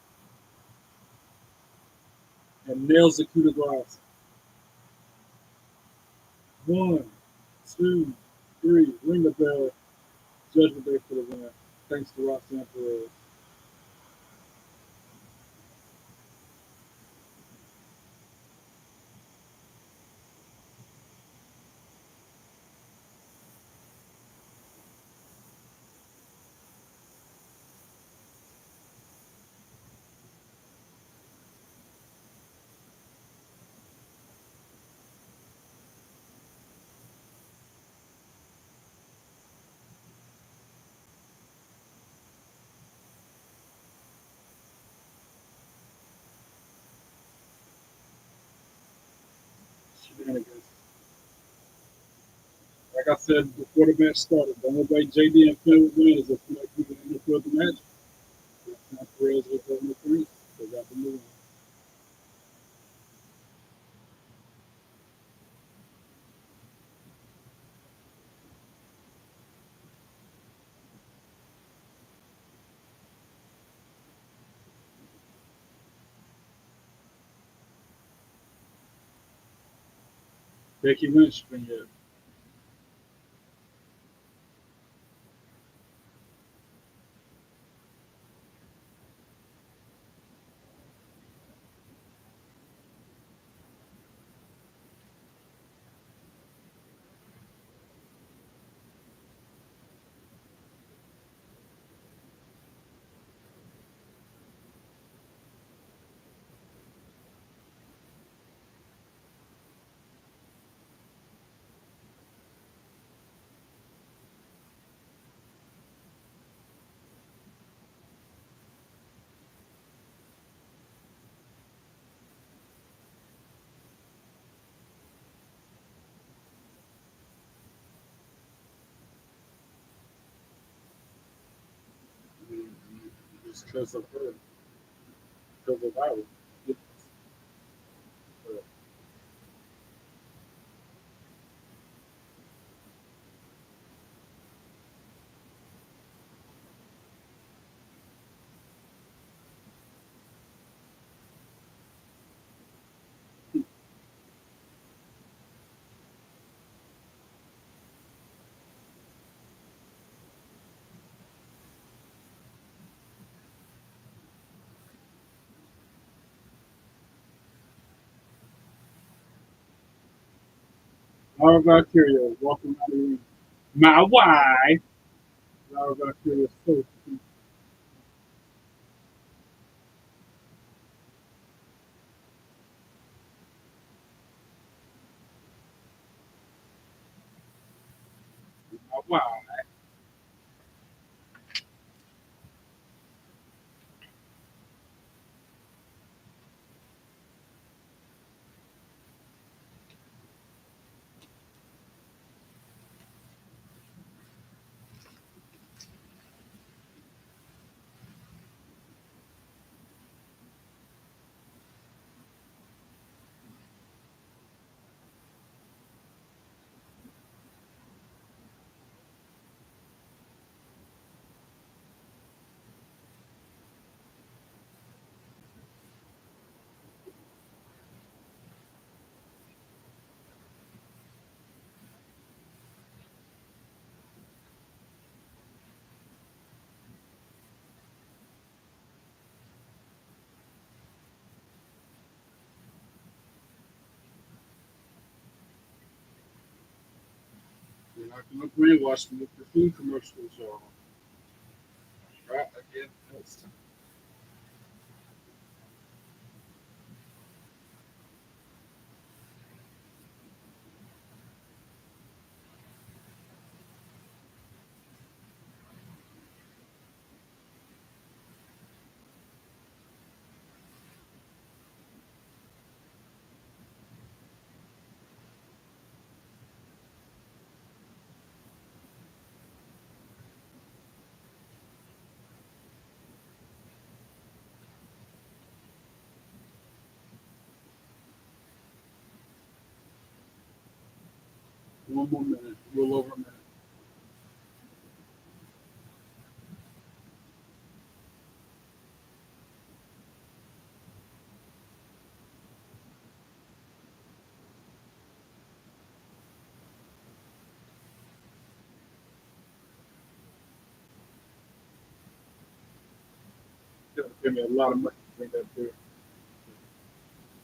and nails the coup de grace. 1, 2, 3. Ring the bell. Judgment Day for the win. Thanks to Roxanne Perez. Shenanigans. Like I said before the match started, the only way JD and Finn would win is if Finn can interfere with the match. Roxanne Perez with the interference. They got the move. Becky Lynch vignette. because of her, because of our. Yes. Laura Valkyria, walking out of the room. My wife, Laura Valkyria, so cute. My wife. You're not gonna brainwash me with the food commercials, y'all. Right again. That's one more minute, a little over a minute. It's gonna give me a lot of money to bring that beer.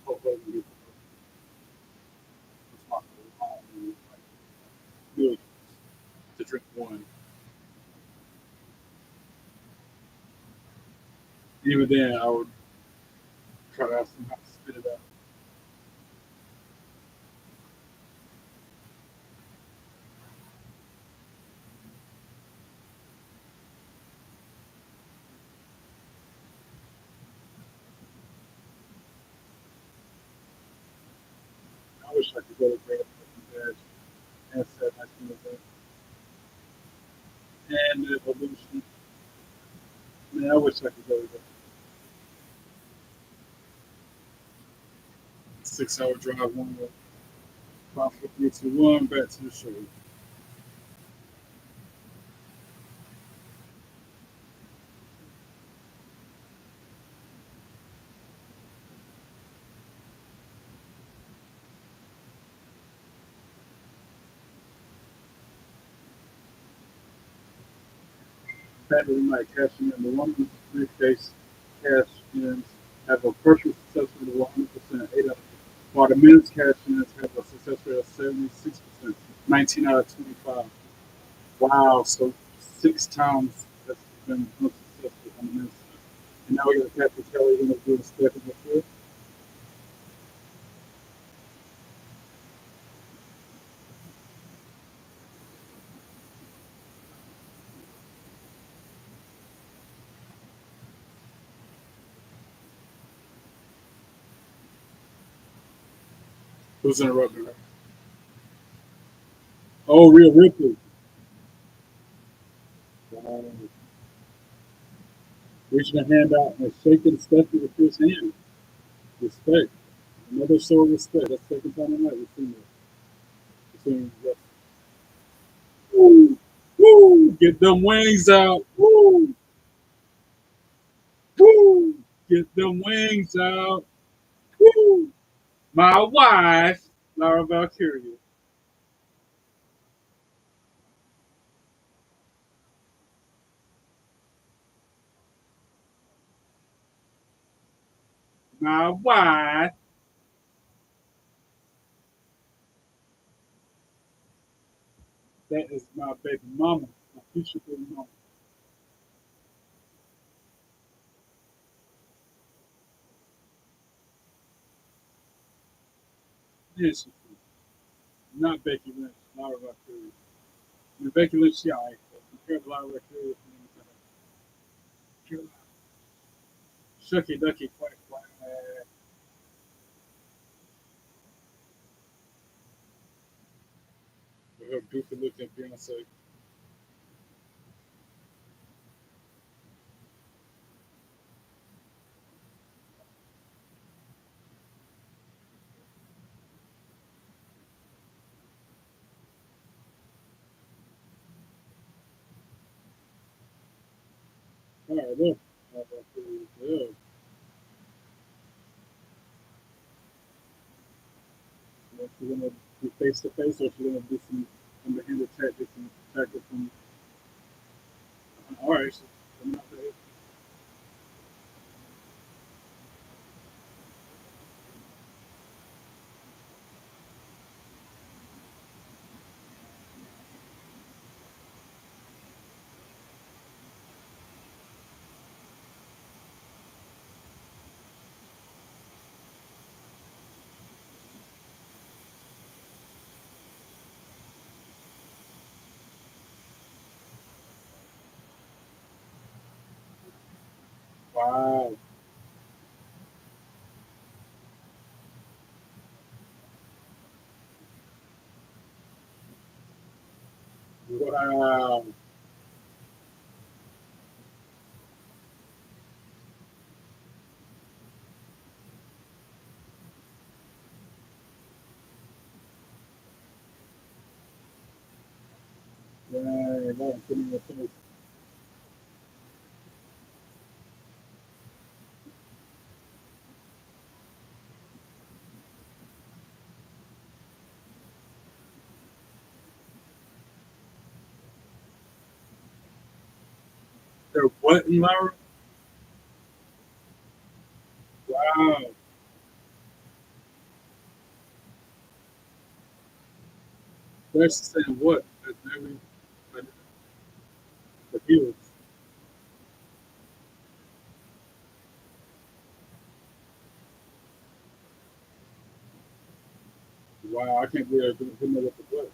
Hopefully, I can get responsible. Millions to drink one. Even then, I would try to ask them how to spit it out. I wish I could go to Grand Badge and set my team and the evolution. Man, I wish I could go to that 6 hour drive one way. 5, 4, 3, 2, 1, back to the show. That is my cashing in the 1 briefcase cash ins have a partial success rate of 100%, 8 out of, while the men's cash ins have a success rate of 76%, 19 out of 25. Wow, so 6 times that's been unsuccessful on the men's side. And now we got Captain Kelly going to do a step in the field. Who's interrupting her? Oh, Real Ripley. Wow. Reaching a hand out and shaking Stephanie with his hand. Respect. Another show of respect. That's the second time tonight we've seen that. Between woo, woo, get them wings out. Woo, woo, get them wings out. Woo. My wife, Laura Valkyria. My wife. That is my baby mama, my future baby mama. Yes, she is. Not Becky Lynch, Laura Valkyria. I mean, Becky Lynch, yeah, I compared to Laura Valkyria. Shucky Ducky, quack, quack. With her goofy looking Beyonce. All right, look. Laura Valkyria, yeah. Well, she's gonna be face to face, or she's gonna do some underhanded tactics and tactics from. All right, so coming out there. Wow, wow. Yeah, that put in your face. They're what in Laura? Wow. They're saying what? That very, the heels. Wow, I can't believe I didn't know what the what.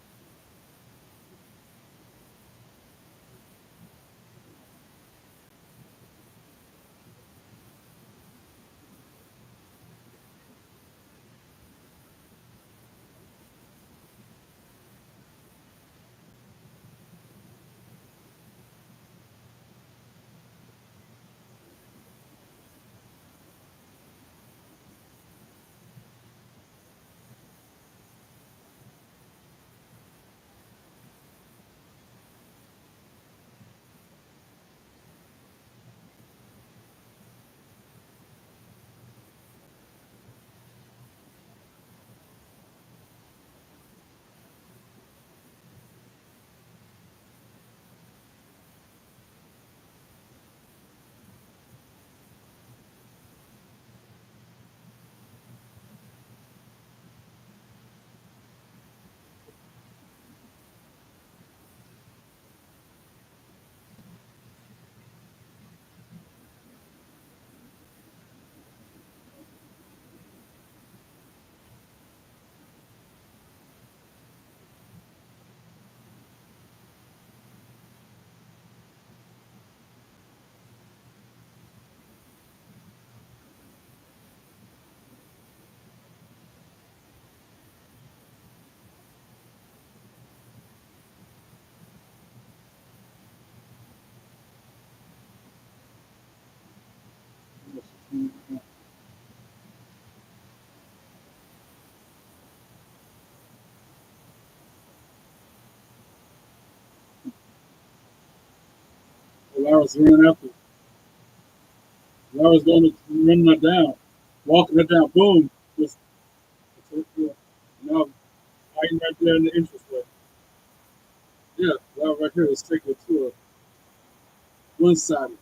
Lara's running after. Lara's going to run her down, walking her down. Boom. Just, yeah. Now fighting right there in the entrance way. Yeah, Lara right here is taking it to a one-sided.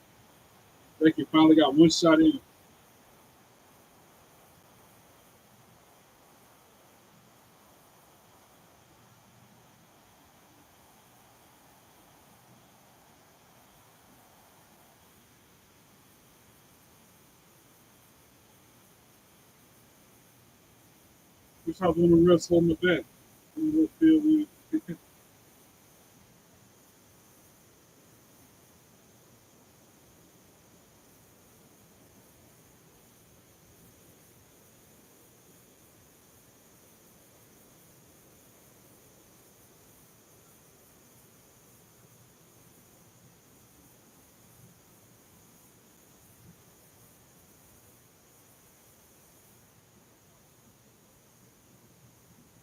Becky finally got one shot in. We tried one of the refs holding the back. We feel we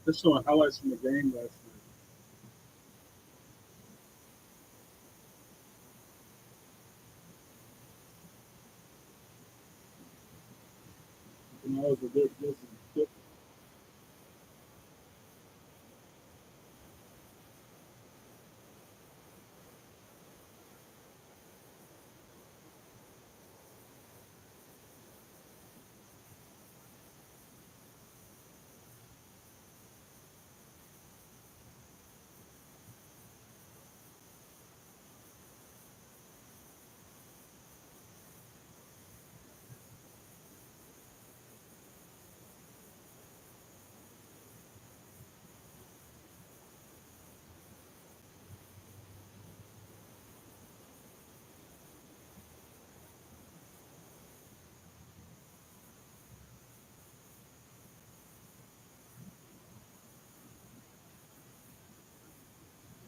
they're showing highlights from the game last night. You know, it was a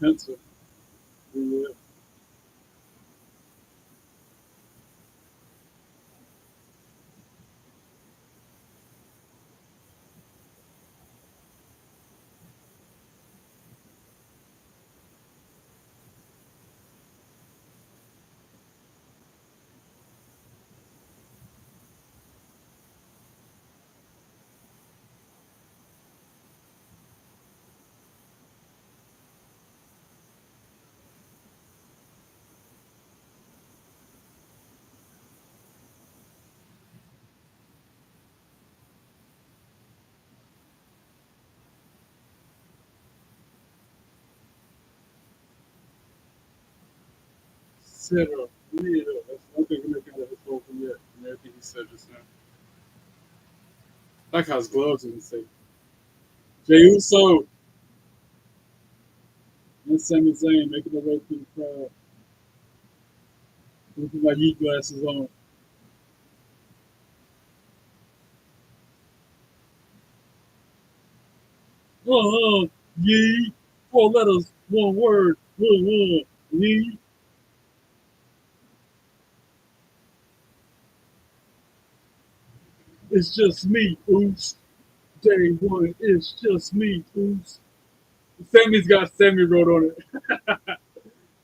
pencil. Yeah. Set up. Yeah. That's one thing we look at his whole yet and everything he said just now. Like how his gloves didn't say. Jey Uso and Sami Zayn making their way through the crowd with my heat glasses on. Uh-huh. Yee. Four letters, one word. Yee. It's just me, Oos. Day one, it's just me, Oos. Sammy's got Sammy wrote on it.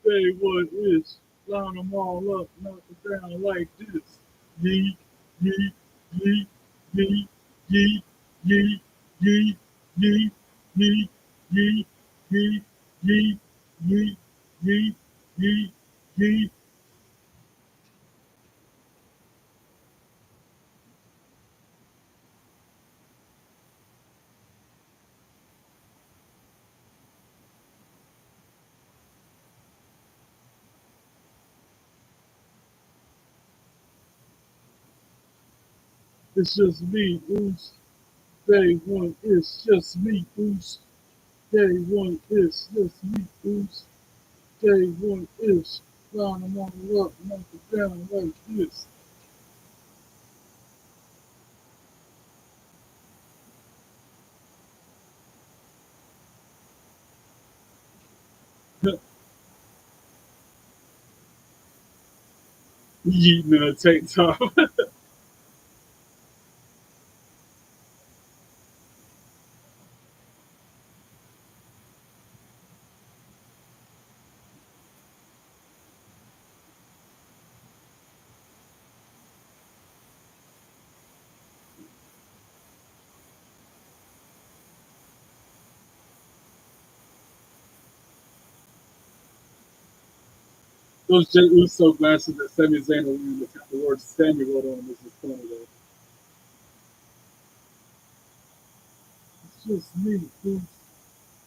Day one is line them all up, knock it down like this. Yeet, yeet, yeet, yeet, yeet, yeet, yeet, yeet, yeet, yeet, yeet, yeet, yeet, yeet, yeet, yeet. It's just me, Oos. Day one, it's just me, Oos. Day one, it's just me, Oos. Day one, it's line them all up, knock it down like this. Yeeting in a tank top. Those Jey Uso glasses that Sami Zayn are wearing that have the word Sammy wrote on them is just funny though. It's just me, Bruce.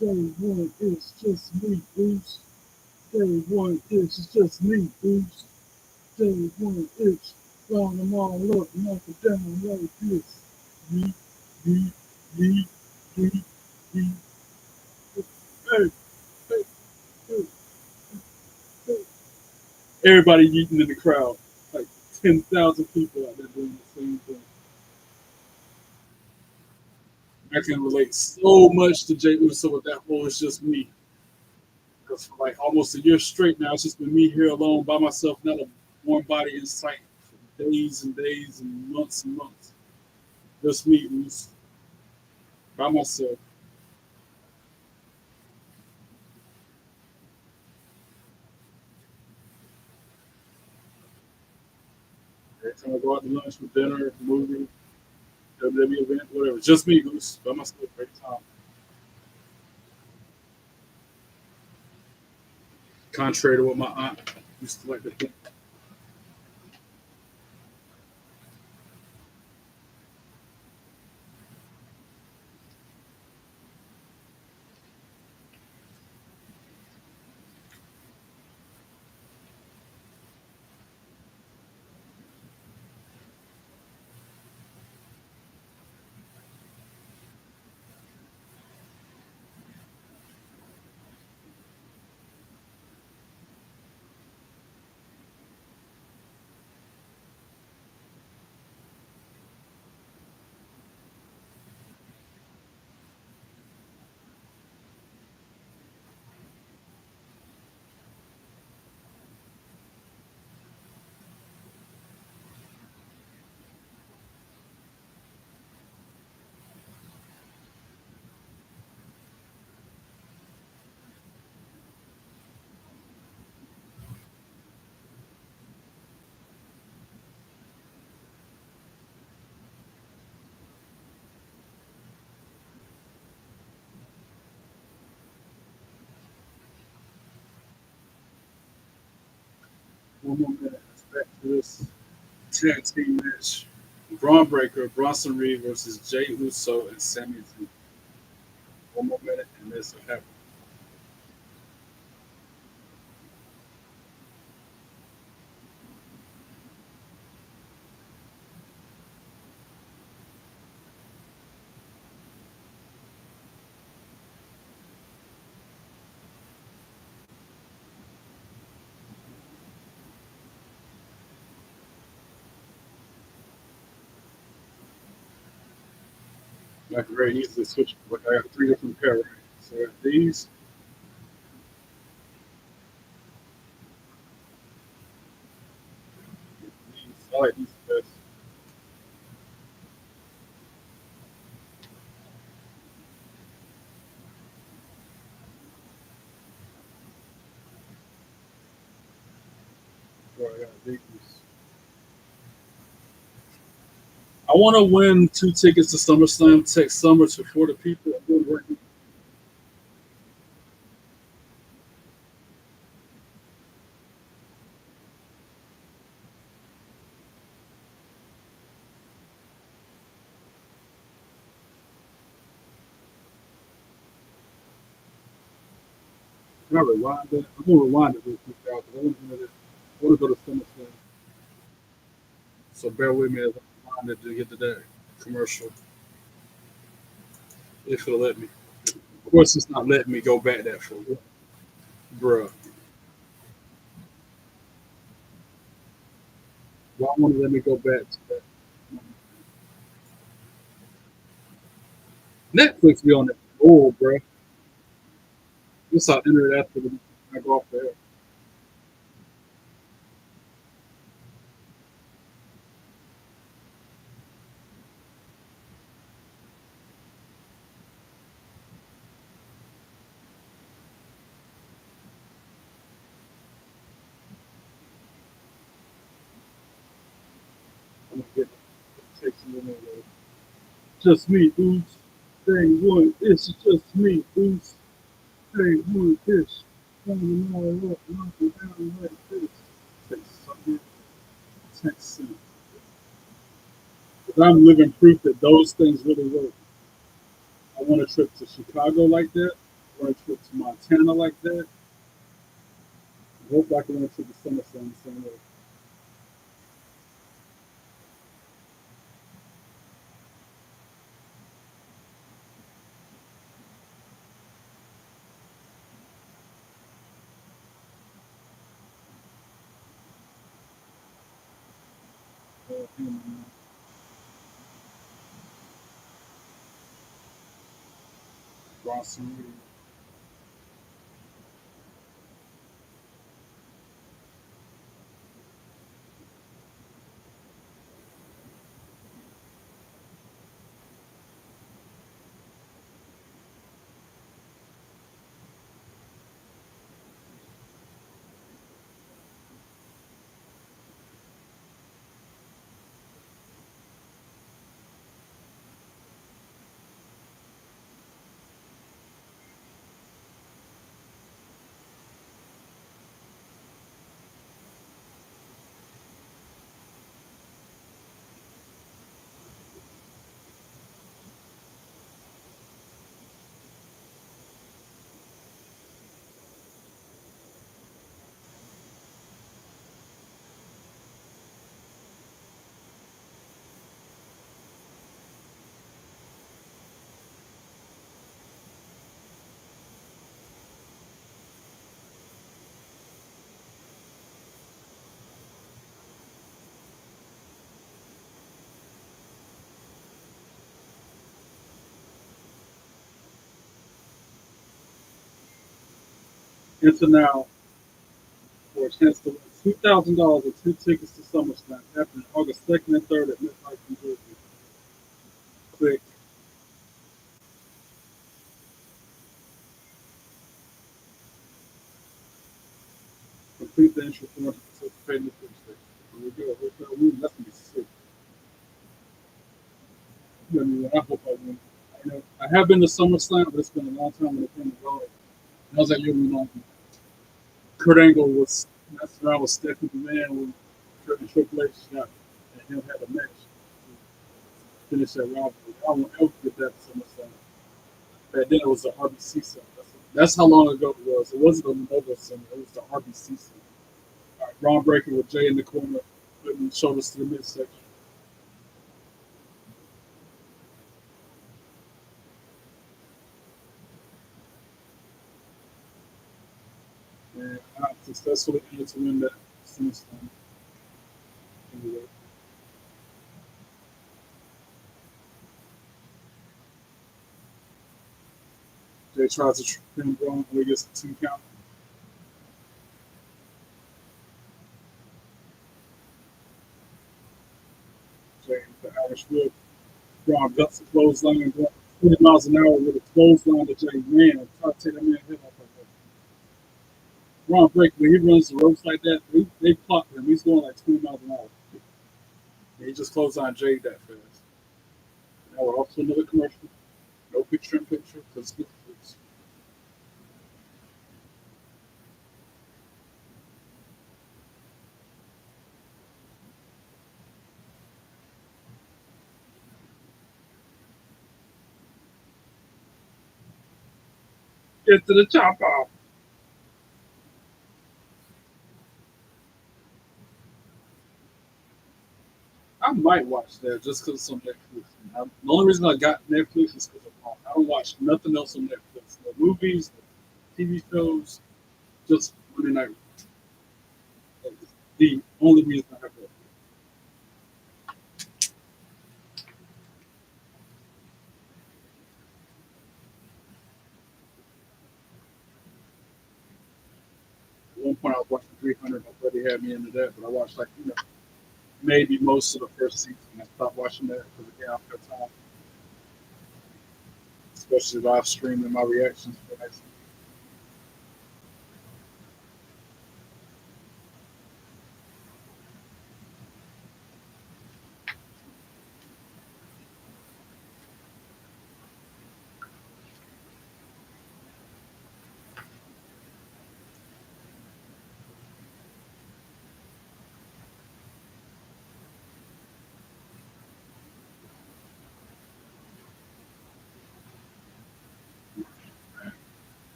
Day one, it's just me, Bruce. Day one, it's just me, Bruce. Day one, it's round them all up, knock it down like this. Me, me, me, me, me. Hey, hey, hey, hey. Everybody eating in the crowd. Like 10,000 people out there doing the same thing. I can relate so much to Jay Uso with that whole "it's just me." Because for like almost a year straight now, it's just been me here alone by myself, not a warm body in sight for days and days and months and months. Just me, Uso, by myself. Every time I go out to lunch for dinner, movie, WWE event, whatever, just me, Goose, by myself every time. Contrary to what my aunt used to like to think. One more minute. Let's back to this tag team match. Braun Breaker, Bronson Reed versus Jay Uso and Sami Zayn. One more minute and this will happen. I can very easily switch. Like I got three different pair, right? So I got these. I like these best. So I got these. I want to win two tickets to SummerSlam, take Summer to Florida people. I'm doing right. Can I rewind that? I'm gonna rewind it real quick out because I want to go to SummerSlam. So bear with me as I rewind it to get to that commercial. If it'll let me. Of course, it's not letting me go back that far, bruh. Why won't it let me go back to that? Netflix be on that. Oh, bruh. This I'll enter it after I go off there. I'm gonna get take some in there later. Just me, oops. Day one, it's just me, oops. Day one, it's. Oh, you know what? No, we down like this. Takes something. Texas. Because I'm living proof that those things really work. I want a trip to Chicago like that. I want a trip to Montana like that. I hope I can want a trip to SummerSlam the same way. Him, Bronson Reed. Enter now for a chance to win $2,000 and two tickets to SummerSlam happening August 2nd and 3rd at MetLife, New Jersey. Click. Complete the entry form to participate in the station. Here we go. Hotel room. That's going to be sick. I mean, I hope I win. I have been to SummerSlam, but it's been a long time when it came to go. And I was like, you know, Kurt Angle was messing around with Stephanie McMahon when Kurt and Triple H shot and him had a match to finish that rivalry. I won't ever forget that SummerSlam. Back then it was the RBC Center. That's how long ago it was. It wasn't the Lenovo Center. It was the RBC Center. All right, Braun Breaker with Jay in the corner, putting shoulders to the midsection. And I successfully able to win that SummerSlam. Anyway, Jay tries to pin Braun when he gets a 2 count. Jay with the Irish whip. Braun guts a clothesline and going 20 miles an hour with a clothesline that Jay ran. Try to take that man head off like that. Braun Breaker, when he runs the ropes like that, they plot him. He's going like 20 miles an hour. And he just closed on Jay that fast. Now we're off to another commercial. No picture in picture because it's get to the chopper. I might watch that just because it's on Netflix. The only reason I got Netflix is because of I don't watch nothing else on Netflix. No movies, no TV shows, just Monday Night. That's the only reason I have that. At one point, I was watching 300. My buddy had me into that, but I watched like maybe most of the first season. I stopped watching that because again, I've got time, especially live streaming my reactions for the next.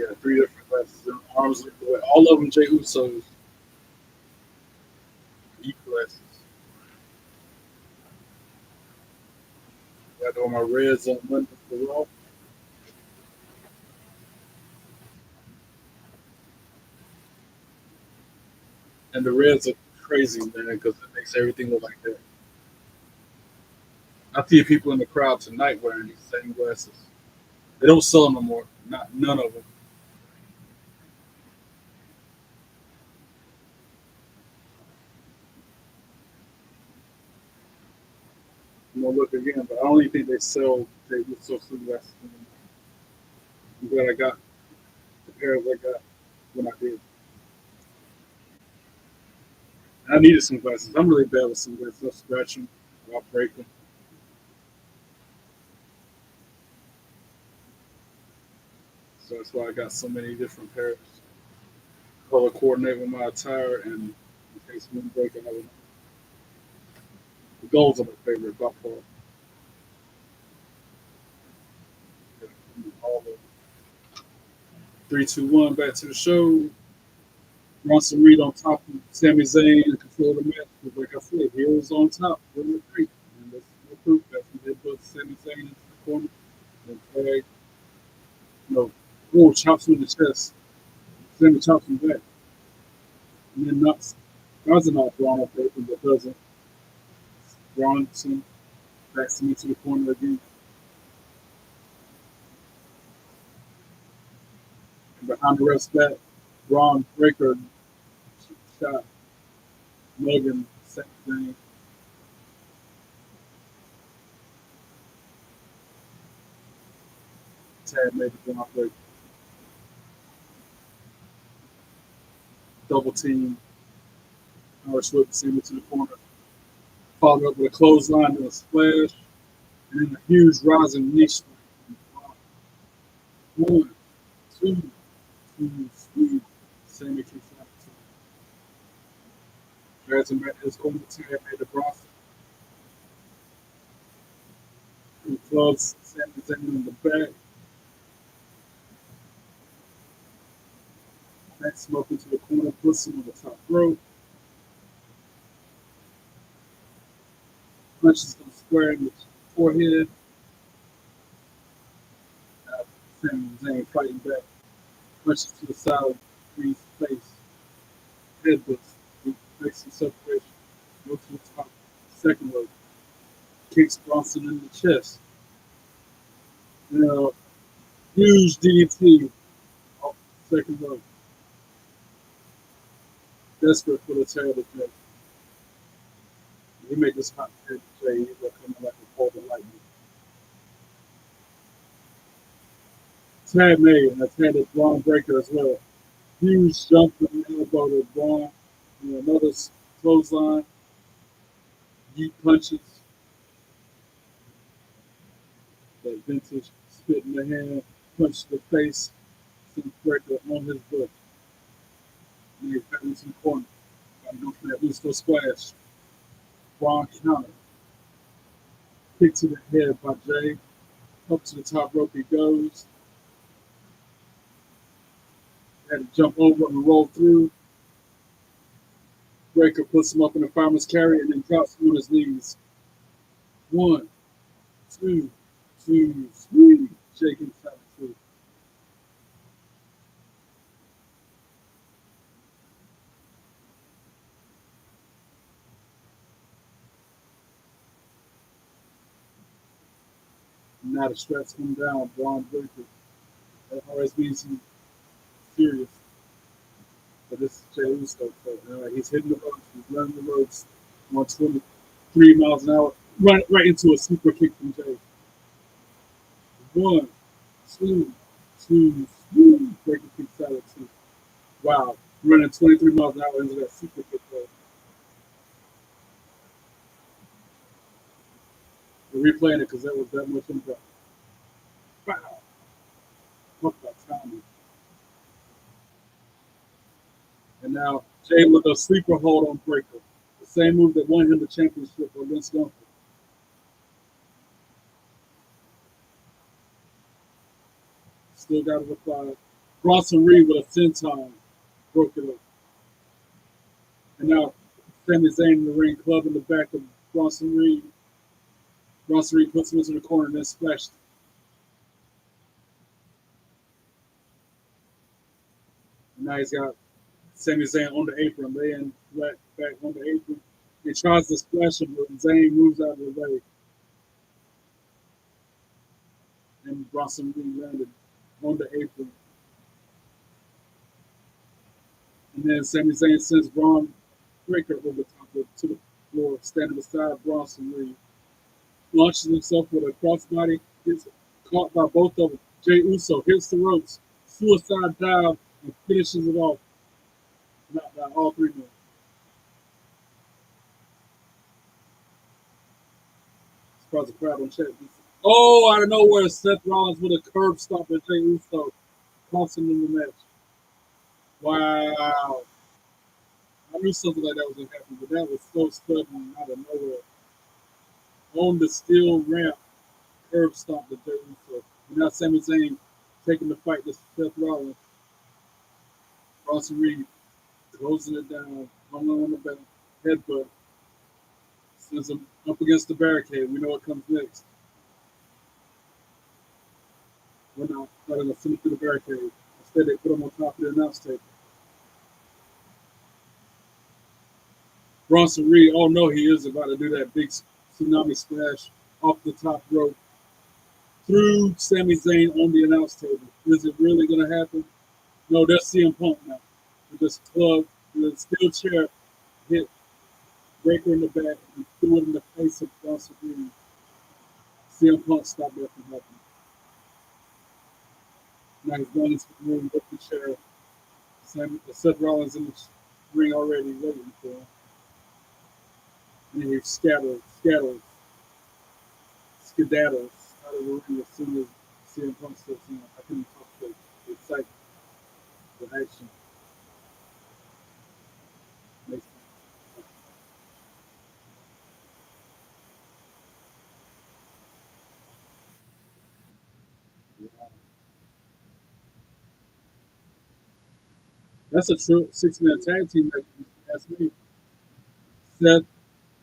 Yeah, three different glasses. Arms length away. All of them Jey Uso's E glasses. Got all my reds on Monday for Raw. And the reds are crazy, man, because it makes everything look like that. I see people in the crowd tonight wearing these same glasses. They don't sell them no more. Not none of them. I'm gonna look again, but I don't even think they sell Jey Uso sunglasses anymore. I'm glad I got the pairs I got when I did. And I needed some glasses. I'm really bad with sunglasses. I'll scratch them, or I'll break them. So that's why I got so many different pairs. Color coordinate with my attire, and in case one break, I have another. The golds are my favorite by far. All of them. 3, 2, 1. Back to the show. Bronson Reed on top of Sami Zayn and control the match. But like I said, he was on top. Winning the three. And that's no proof that he did put Sami Zayn into the corner. And tag, chops him in the chest. Sami chops him back. And then knocks not Braun up there, but doesn't. Bronson backs him into the corner again. And behind the rest back, Braun Breaker shot Logan, same thing. Tag made the Braun Breaker. Double team. Irish whip Sami to the corner. Followed up with a clothesline and a splash. And then a huge rising knee strike. One, two, three. Sami kicks out. Drags him back to his corner. Tag made the Bronson. He clubs Sami Zayn in the back. Backs him up into the corner. Puts him on the top rope. Punches him square in the forehead. Sami Zayn fighting back. Punches to the side of Reed's face. Headbutts. He makes some separation. Goes to the top. Second rope. Kicks Bronson in the chest. Now, huge DDT off the second rope. Desperate for the tail to Jay. He made this hot head Jay. He's going to come like a bolt of lightning. Tag made, and that's handed Braun Breaker as well. Huge jump in the elbow to Braun. Another clothesline. Yeet punches. That vintage spit in the hand. Punch to the face. Some Breaker on his book. And he cut into the corner. Gotta go for that Uso splash. Braun counter. Kick to the head by Jay. Up to the top rope he goes. Had to jump over and roll through. Breaker puts him up in the farmer's carry and then drops him on his knees. One, two, three. Shaking top two. Now the straps come down. Braun Breaker. That always means he's serious. But this is Jey Uso. So, he's hitting the ropes. He's running the ropes. 123 miles an hour. Right into a super kick from Jay. One, two, three. Breaker kicks out at two. Wow. Running 23 miles an hour into that super kick. We're replaying it because that was that much impact. Wow. Talk about timing. And now Jay with a sleeper hold on Breaker. The same move that won him the championship against Gunther. Still got it applied. Bronson Reed with a senton broke it up. And now Sami Zayn in the ring, club in the back of Bronson Reed. Bronson Reed puts him into the corner and then splashed. And now he's got Sami Zayn on the apron, laying flat back on the apron. He tries to splash him, but Zayn moves out of the way. And Bronson Reed landed on the apron. And then Sami Zayn sends Braun Breaker over the top to the floor, standing beside Bronson Reed. Launches himself with a crossbody, gets caught by both of them. Jey Uso hits the ropes, suicide dive, and finishes it off. Not by all three men. Surprised the crowd on chat. Oh, out of nowhere, Seth Rollins with a curb stop at Jey Uso, costing him the match. Wow. I knew something like that was going to happen, but that was so sudden out of nowhere. On the steel ramp, curb stop at Jey Uso. And now Sami Zayn taking the fight to Seth Rollins. Bronson Reed closing it down, hung on the back, headbutt, sends him up against the barricade. We know what comes next. We're not going to send him through the barricade. Instead, they put him on top of the announce table. Bronson Reed, oh no, he is about to do that big tsunami splash off the top rope through Sami Zayn on the announce table. Is it really going to happen? No, that's CM Punk now. With this club, the steel chair hit Breaker in the back and threw it in the face of Bronson Reed. CM Punk stopped that from happening. Now he's going into the room with the chair. Seth Rollins in the ring already waiting for him. And he skedaddles out of the ring as soon as CM Punk steps in. I couldn't talk to the excitement, the action. Makes sense. That's a true 6-man tag team match. That's me. Seth,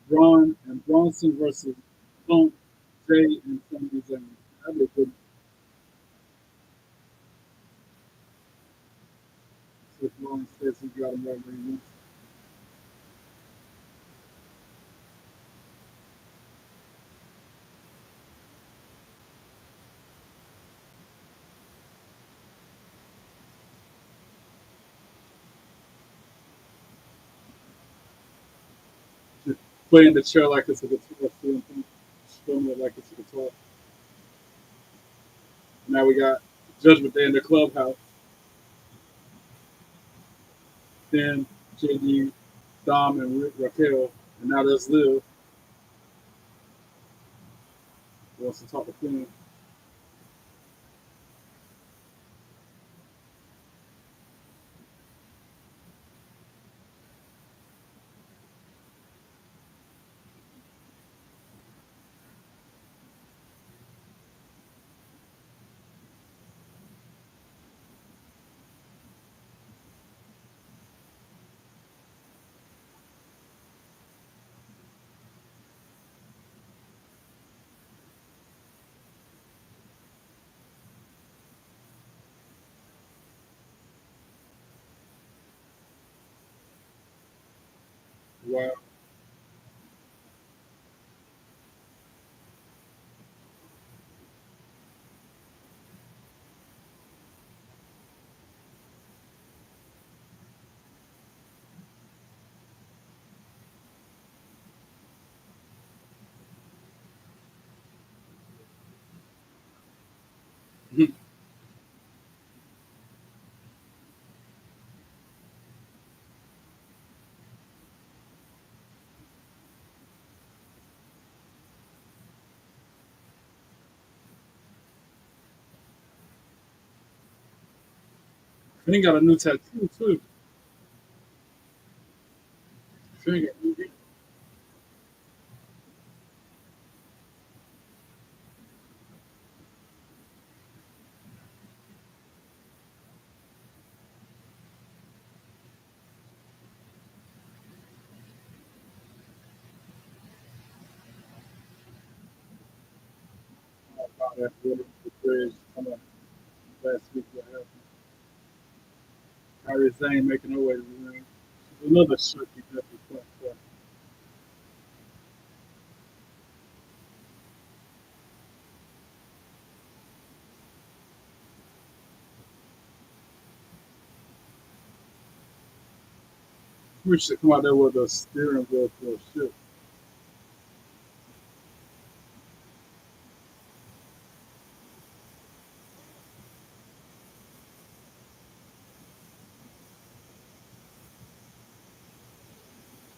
Braun, and Bronson versus Punk, Jay, and Sami Zayn. That'd be a good. Seth Rollins says he got him right where he wants. Just playing the chair like it's a guitar, CM Punk, strumming it like it's a guitar. Now we got Judgment Day in the clubhouse. Then JD, Dom, and Raquel. And now there's Liv who wants to talk to Queen. Wow. Finn got a new tattoo too. Finn got new. that water the bridge come up last week. What happened? Kyrie Zane making her way to the ring. Another shirt he definitely put for. We should come out there with a steering wheel for a ship.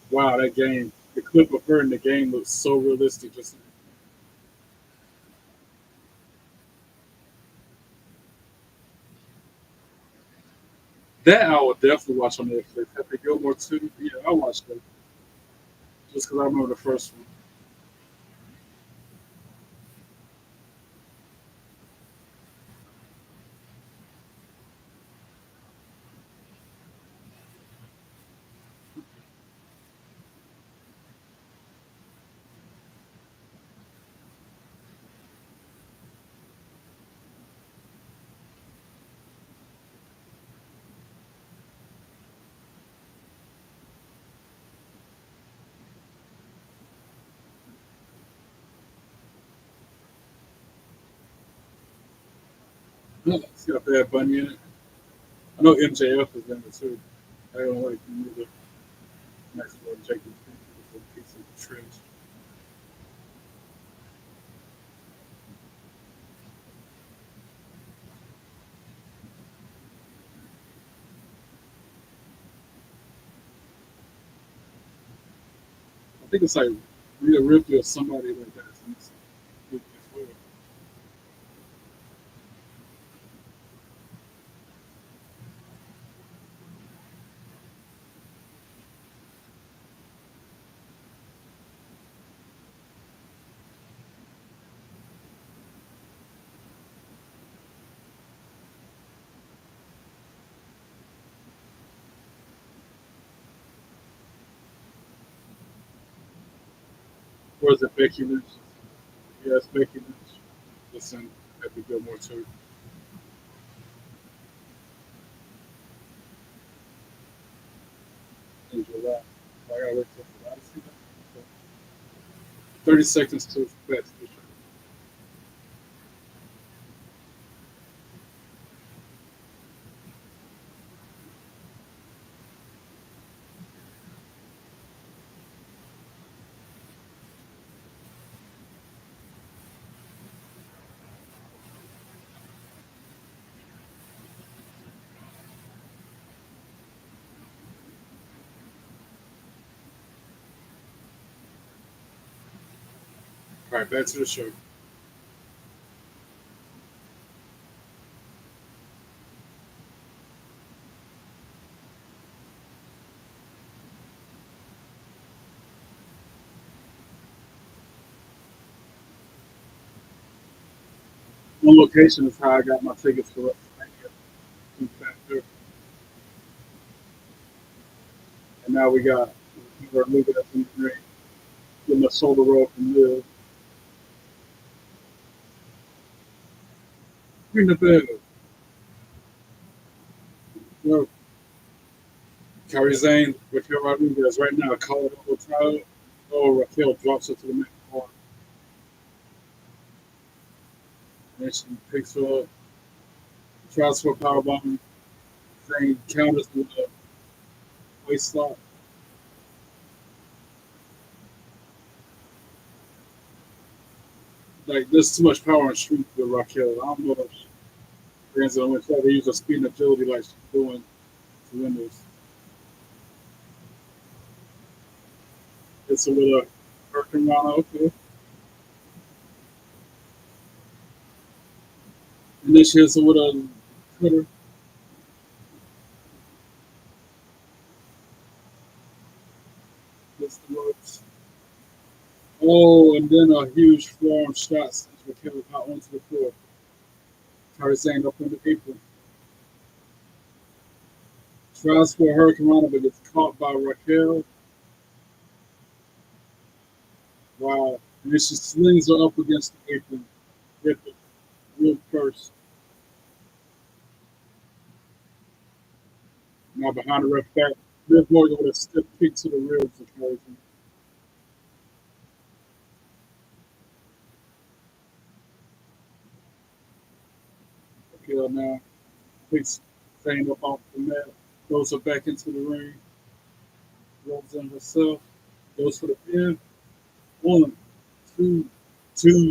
Wow, that game. The clip of her in the game looks so realistic. Just that I would definitely watch on Netflix. Happy Gilmore too. Yeah, I watched that just because I remember the first one. Yeah, it's got Bad Bunny in it. I know MJF is in it too. I don't like the nice little Jacob piece of trash. I think it's like Rhea Ripley or somebody like that. In this movie as well. Or is it Becky Lynch? Yeah, it's Becky Lynch. Listen, Happy Gilmore too. In July. I gotta wait till July to see that. So, 30 seconds to best. All right, back to the show. One location is how I got my tickets for WrestleMania in Factor. And now we're moving up in the ring. Getting a shoulder roll from Liv. Ring the bell. Well, Kairi Zane, Raquel Rodriguez right now, call it over time. Oh, Raquel drops her to the main floor. And she picks her up, tries for a powerbomb. Zane counters with a waist lock. Like, there's too much power and strength with Raquel. I don't know if Grands on try to use her speed and agility like she's doing to win this. It's a little Hurricane Rana, okay. And then she hits her with a cutter. Gets the ropes. Oh, and then a huge forearm shot sends Raquel out onto the floor. Tarzan up on the apron. Tries for a Hurricane Rana, but gets caught by Raquel. Wow. And then she slings her up against the apron. Rip it. good first. Now behind the ref back, Liv Morgan with a stiff kick to the ribs of Kairi Sane. Raquel now picks Zane up off the mat, throws her back into the ring, rolls in herself, goes for the pin. One, two,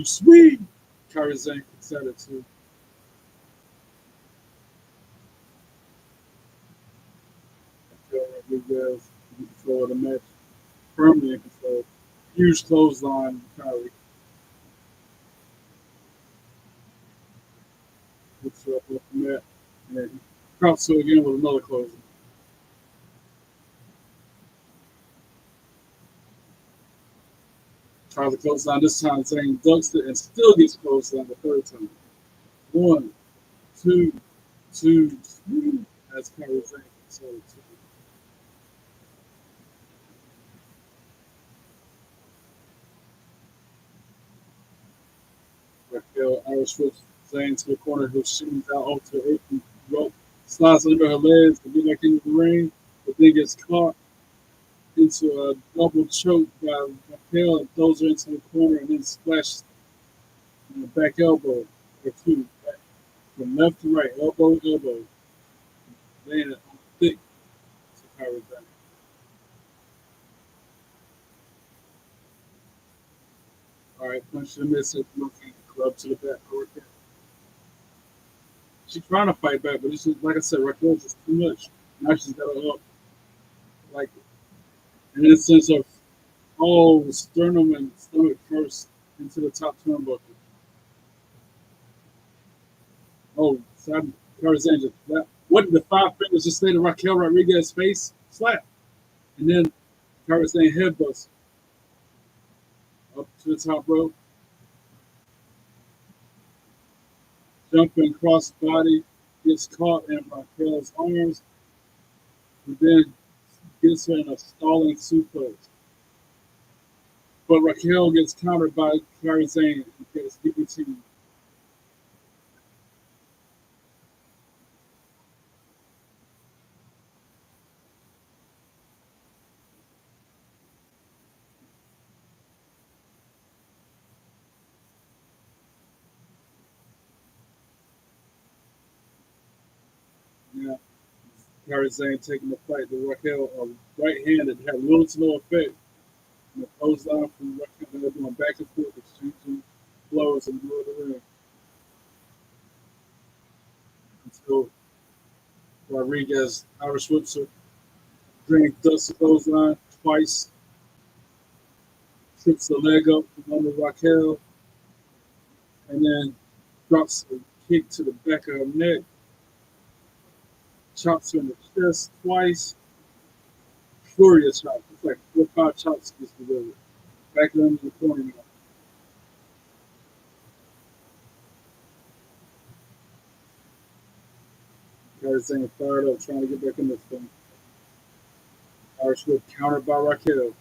sweet. Kairi Sane kicks out at two. Raquel Rodriguez in control of the match, firmly in control. Huge clothesline, Kyrie. Looks her up off the mat. And drops her again with another clothesline. Tries to clothesline this time, Zane ducks it and still gets clothesline the third time. One, two, three. That's Kyrie Zane. So, Raquel Irish whips Zane to the corner, who shoots out onto the apron rope, slides under her legs to get back into the ring, but then gets caught into a double choke by Raquel and throws her into the corner and then splashes the back elbow or two. From left to right, elbow, elbow. Laying it on thick to Kyrie Zane. All right, punch to the midsection, looking club to the back. She's trying to fight back, but it's just, like I said, Raquel's just too much. Now she's got her up, like, in the sense of, oh, sternum and stomach first into the top turnbuckle. Oh, side Tarzan just slap. What did the five fingers just say to Raquel Rodriguez's face? Slap. And then Tarzan headbutts up to the top rope. Jumping cross body, gets caught in Raquel's arms, and then gets her in a stalling suplex. But Raquel gets countered by Tarzan and gets DDT. Yeah, Tarzan taking the fight to Raquel, right-handed, had little to no effect. And the clothesline from Raquel, they're going back and forth, exchanging blows in the middle of the ring until Rodriguez Irish whips her, Drink dusts the clothesline twice, trips the leg up from under Raquel, and then drops a kick to the back of her neck, chops her in the chest twice, furious chop. It's like 4 or 5 chops gets delivered. Back under the corner now. Tarzan fired up, trying to get back in this thing. Irish whip countered by Raquel.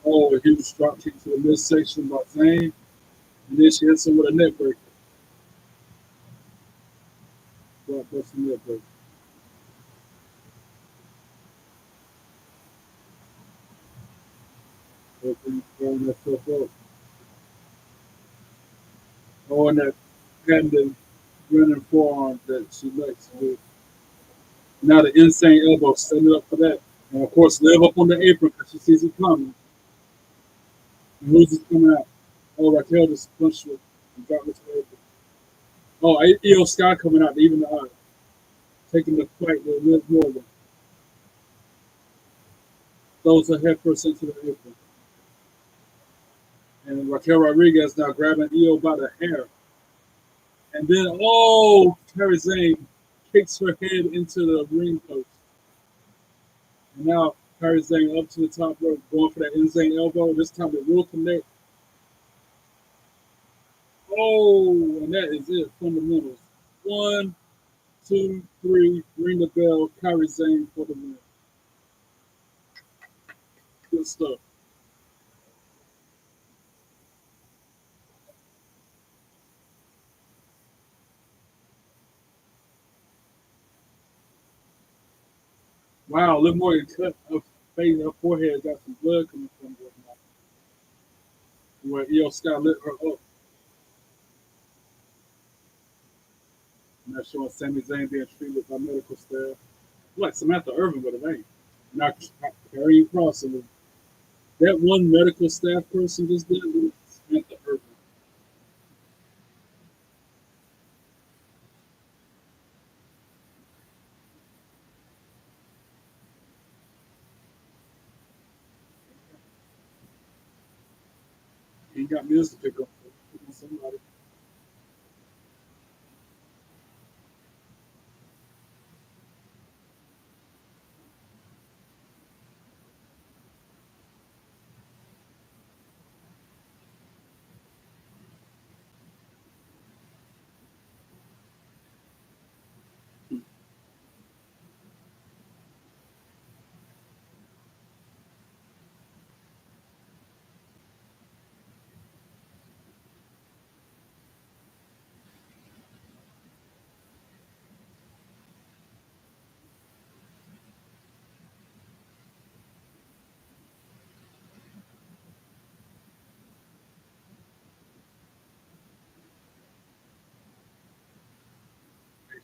Oh, a huge drop kick to the midsection by Zane. And then she hits him with a neck breaker. Drop busting neck breaker. Throwing that stuff up. Oh, and that patented running forearm that she likes to do. Now the insane elbow, setting it up for that. And of course, live up on the apron because she sees it coming. And who's this coming out? Oh, Raquel just punched her and dropped it to the apron. Oh, Io Sky coming out to even the odds, taking the fight with Liv Morgan. Throws her head first into the apron. And Raquel Rodriguez now grabbing Io by the hair. And then, oh, Kairi Sane kicks her head into the ring post. And now Kairi Sane up to the top rope, going for that insane elbow. This time it will connect. Oh, and that is it. Fundamentals. 1, 2, 3. Ring the bell. Kairi Sane for the win. Good stuff. Wow, a little more than cut. Her face, her forehead got some blood coming from it. Where EO Scott lit her up. I'm not sure Sami Zayn being treated by medical staff. Like Samantha Irvin with a name. Not Carrie Cross. And that one medical staff person just did it. Samantha Irvin. He got bills to pick up for somebody.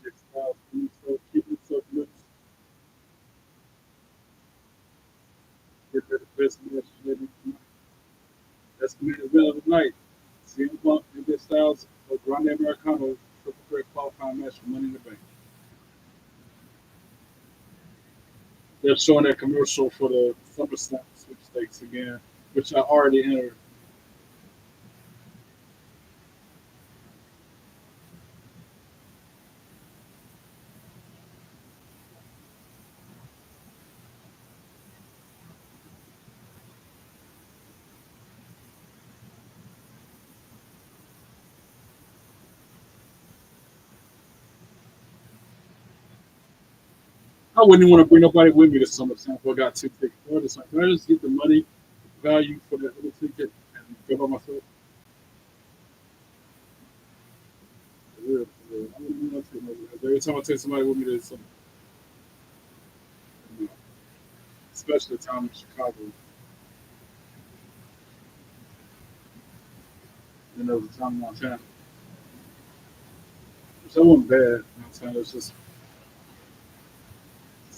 AJ Styles, keep himself loose. Get the best match maybe tonight. That's the main event of the night. CM Punk, AJ Styles, or Grande Americano triple threat qualifying match for Money in the Bank. They're showing that commercial for the SummerSlam sweepstakes again, which I already entered. I wouldn't even want to bring nobody with me to SummerSlam if I got two tickets. I was just like, can I just get the money value for that little ticket and go by myself? For real, for real. I wouldn't even want to take nobody. Every time I take somebody with me to something, you know, especially the time in Chicago, and there was a time in Montana. Which that wasn't bad. Montana was just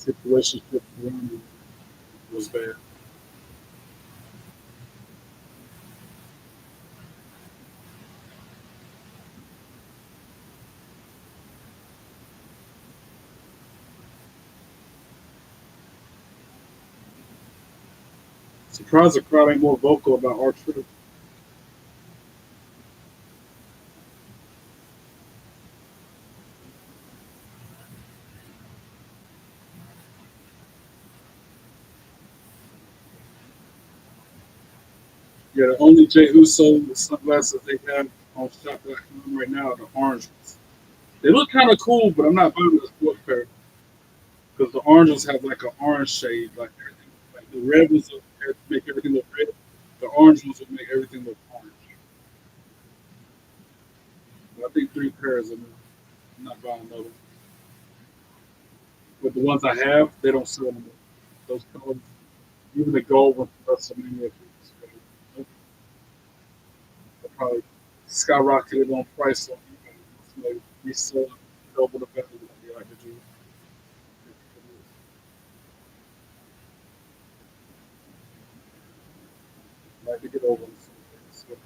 situation around me was bad. Surprised the crowd ain't more vocal about our trip. Yeah, the only Jay Uso sunglasses they have on shop.com right now are the orange ones. They look kind of cool, but I'm not buying the sport pair because the orange ones have like an orange shade. Like everything, like the red ones will make everything look red. The orange ones will make everything look orange. But I think three pairs of them. I'm not buying another one. But the ones I have, they don't sell them. Those colors, even the gold ones, WrestleMania, they probably skyrocketed on price on eBay. So like resell double the value like they like to do. Like to get over on some things. So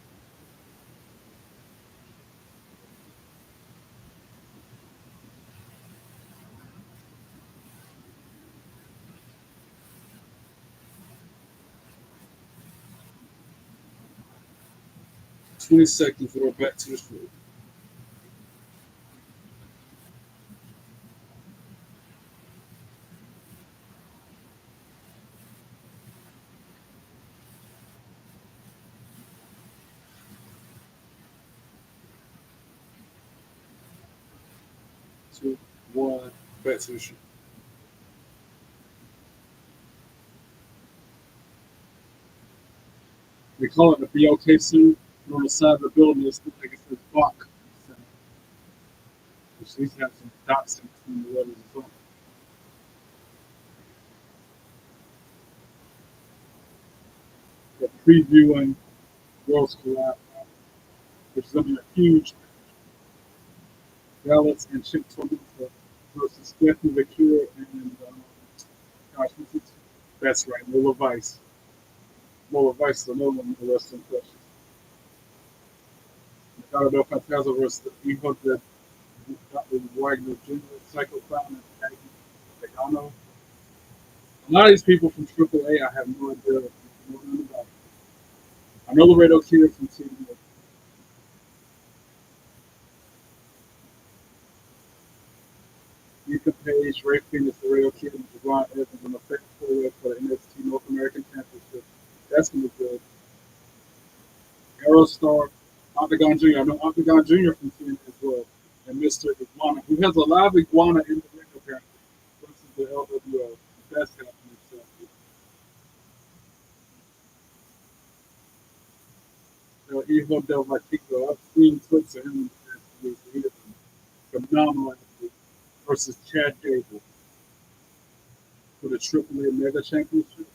20 seconds, we're back to the show. 2, 1, back to the show. They call it the BOK suit. And on the side of the building, it's like it says Bach. Which at least have some dots in between the letters as well. previewing Worlds Collide, which is going to be a huge Dallas and Chip Tormentor versus Stephanie Vakira and gosh, what's it? That's right, Lola Vice. Lola Vice is another one of the wrestling questions. Ricardo Fantasma versus Evo de Wagner Jr., Psycho Clown, and Aggie Vegano. A lot of these people from AAA, I have no idea nothing about. I know Laredo Kid from TNA. Ethan Page, Ray Phoenix, Laredo Kid, and Javon Evans in the fatal four-way for the NXT North American Championship. That's going to be good. Aerostar, Octagon Jr. I know Octagon Jr. from TNA as well. And Mr. Iguana, who has a live iguana in the ring apparently, versus the LWO. That's happening. Evo Del Vatico, I've seen clips of him in the past few weeks. He is a phenomenal athlete versus Chad Gable for the AAA Mega Championship.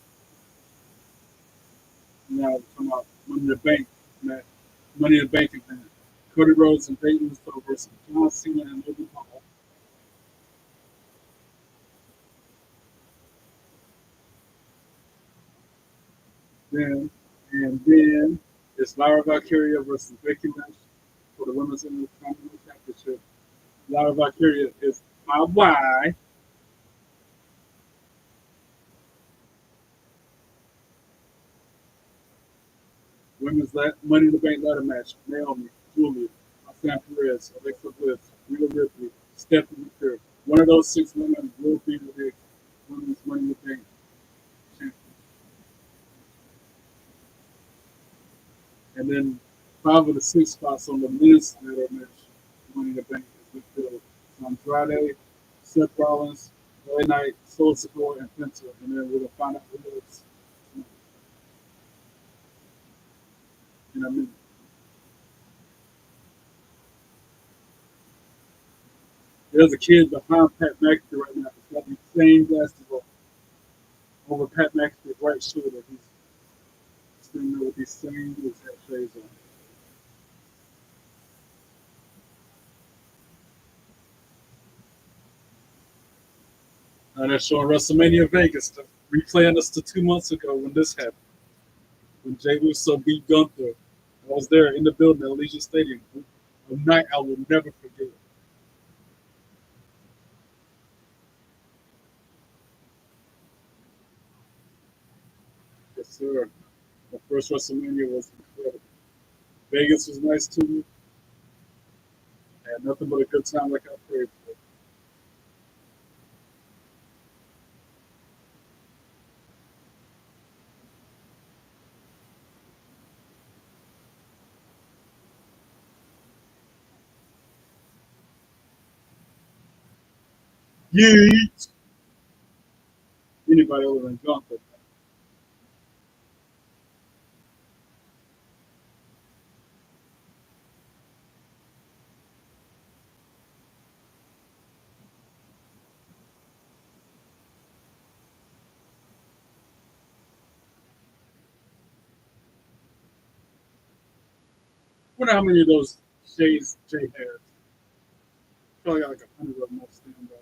Now we're talking about Money in the Bank, man. Money in the Bank event. Cody Rhodes and Peyton Royce versus John Cena and Logan Paul. Then it's Lyra Valkyria versus Becky Lynch for the Women's Intercontinental Championship. Lyra Valkyria is my why. Women's Money in the Bank ladder match. Naomi, Julia, Sam Perez, Alexa Bliss, Rhea Ripley, Stephanie McCurry. One of those six women will be the next Women's Money in the Bank champion. And then five of the six spots on the men's ladder match Money in the Bank is filled. Andrade, Seth Rollins, LA Knight, Soul Sikoa, and Penta. And then we're going to find out who else in a minute. There's a kid behind Pat McAfee right now. He's got the same glasses on over Pat McAfee's right shoulder. He's standing there with these same exact shades on. And they're showing WrestleMania Vegas, replaying us to 2 months ago when this happened. When Jay Uso beat Gunther. I was there in the building at Allegiant Stadium. A night I will never forget. Yes, sir. My first WrestleMania was incredible. Vegas was nice to me. I had nothing but a good time like I prayed for. Yeet! Anybody other than Gunther. I wonder how many of those shades Jay has. Probably got like 100 of them on standby.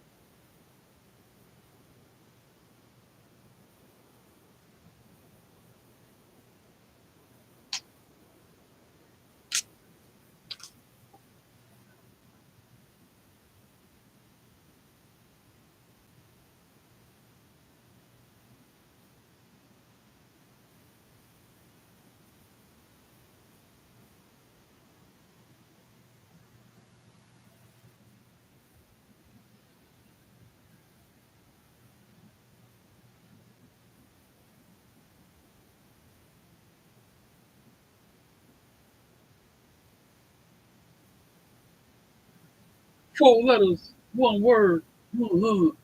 Four letters, one word, one hug.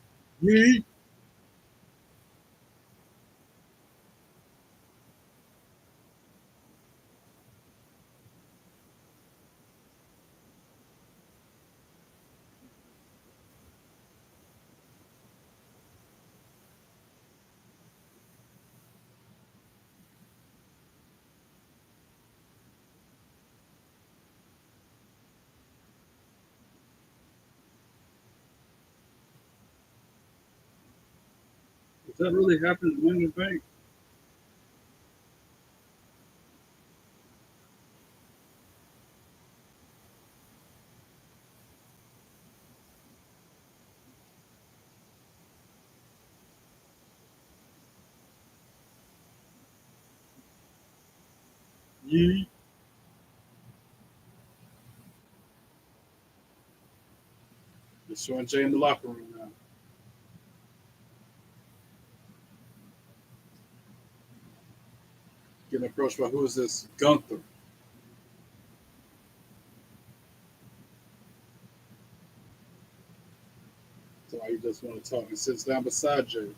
Yeet! Is that really happening in Money in the Bank? Yee. They're showing Jay in the locker room now. Getting approached by who is this? Gunther. So he just want to talk. He sits down beside Jay.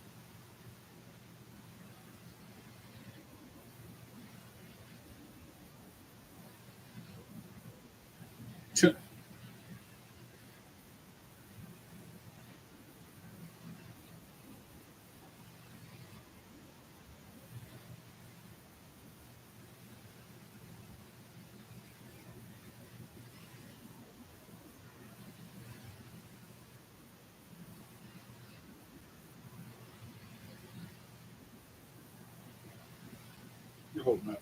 You hope not.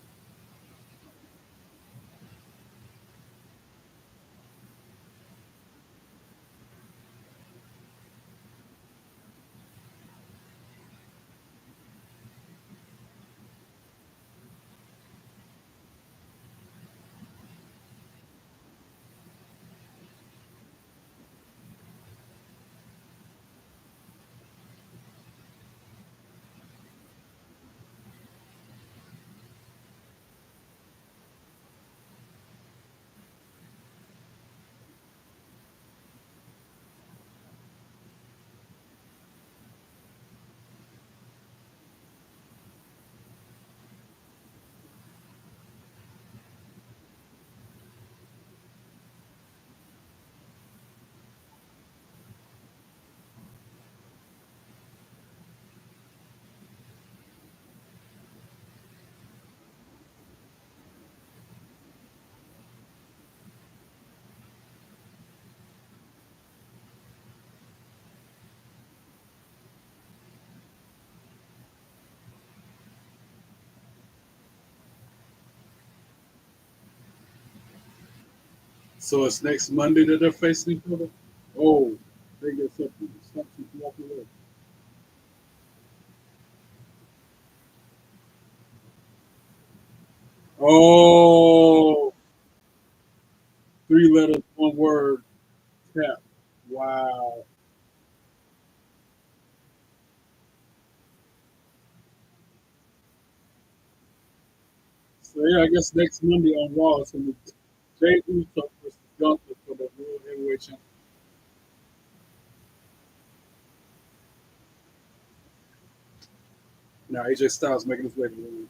So it's next Monday that they're facing each other? Oh, they get something. Something from walking away. Oh, three letters, one word, tap. Wow. So yeah, I guess next Monday on Raw it's gonna be Jay Uso versus Gunther for the World Heavyweight Championship. Now AJ Styles making his way to the ring.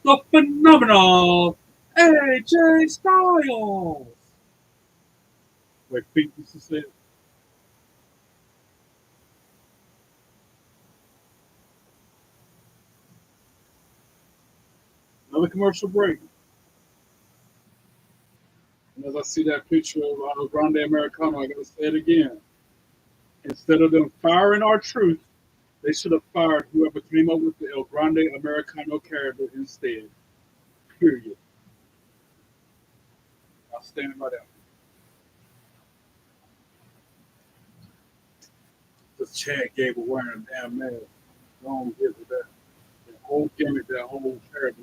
The phenomenal AJ Styles. Like Pete used to say, another commercial break. And as I see that picture of Grande Americano, I gotta say it again. Instead of them firing our truth, they should have fired whoever came up with the El Grande Americano character instead. Period. I'll stand by that. Just Chad Gable wearing a damn mask. Don't get with that. That whole gimmick, that whole character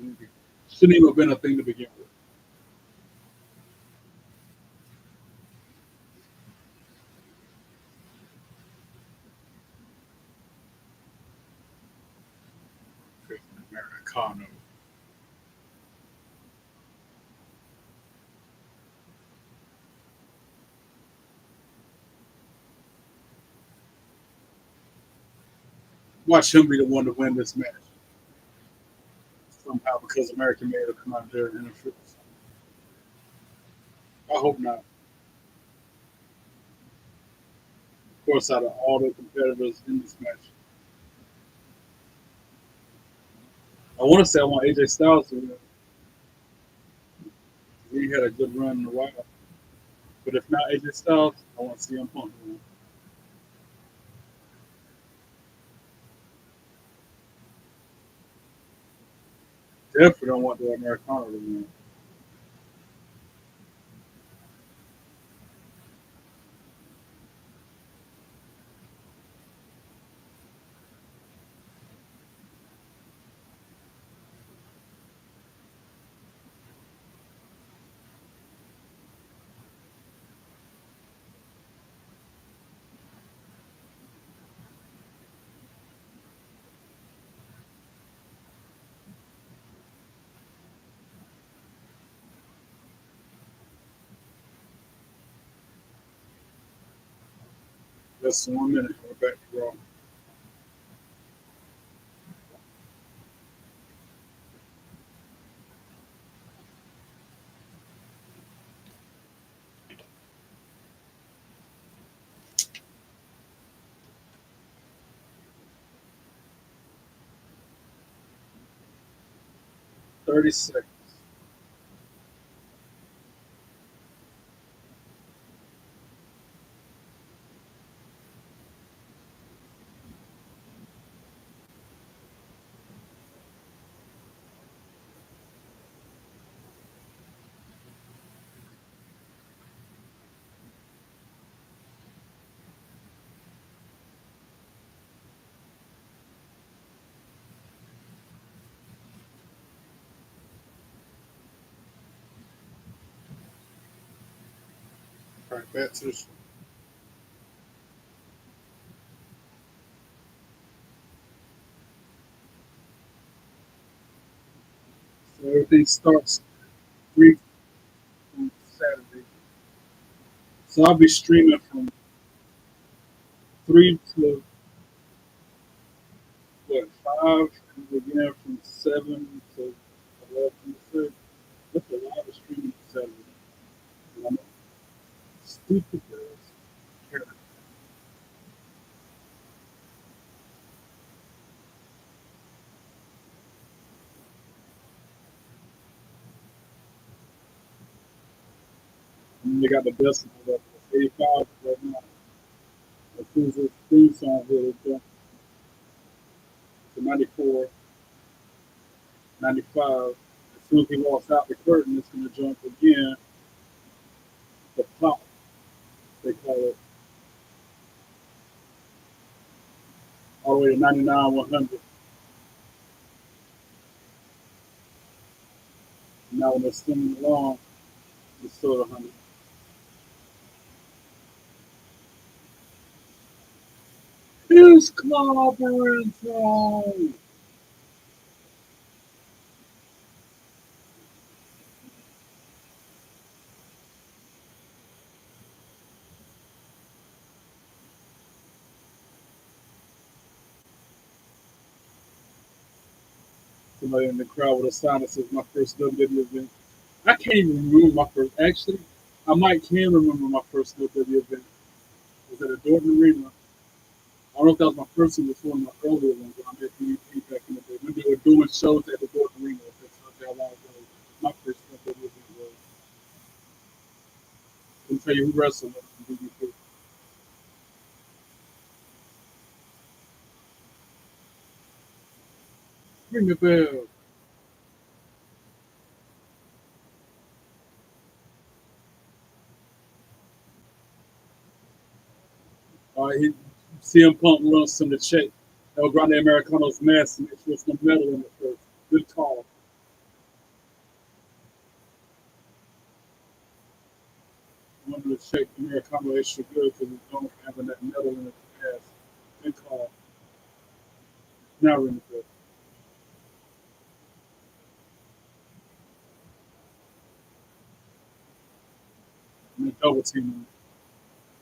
shouldn't even have been a thing to begin with. Freaking Americano. Watch him be the one to win this match. Somehow because American made will come out there and interfere. I hope not. course, out of all the competitors in this match, I want to say I want AJ Styles to win. He had a good run in a while. But if not AJ Styles, I want to see him Punk win. Definitely don't want the Americano to win. Just 1 minute. We're back to Raw. 30 seconds. All right, back to the show. So everything starts 3 on Saturday. So I'll be streaming from 3 to what 5, and again from 7 to 11. That's a lot of streaming Saturday. And I'm stupid as and they got the best of it. 85 right now. As soon as the theme song hit, it jumped to 94, 95. As soon as he walks out the curtain, it's going to jump again. The pop, they call it, all the way to 99, 100. Now when they're singing along, it's still 100. Here's clobbering time. Somebody in the crowd with a sign that says my first WWE event. I can't even remember my first. Actually, I might can remember my first WWE event. It was at a Dorton Arena. I don't know if that was my first one. It was one of my earlier ones when I met DDP back in the day. When they were doing shows at the Dorton Arena. That's how long ago my first WWE event was. I can tell you who wrestled in DDP. Ring the bell. He CM Punk runs him to check El Grande Americano's mask and make sure there's no metal in it first. Good call. Wanted to check Americano extra good because it's don't having that metal in its mask. Good call. Now ring the bell. And then double team him.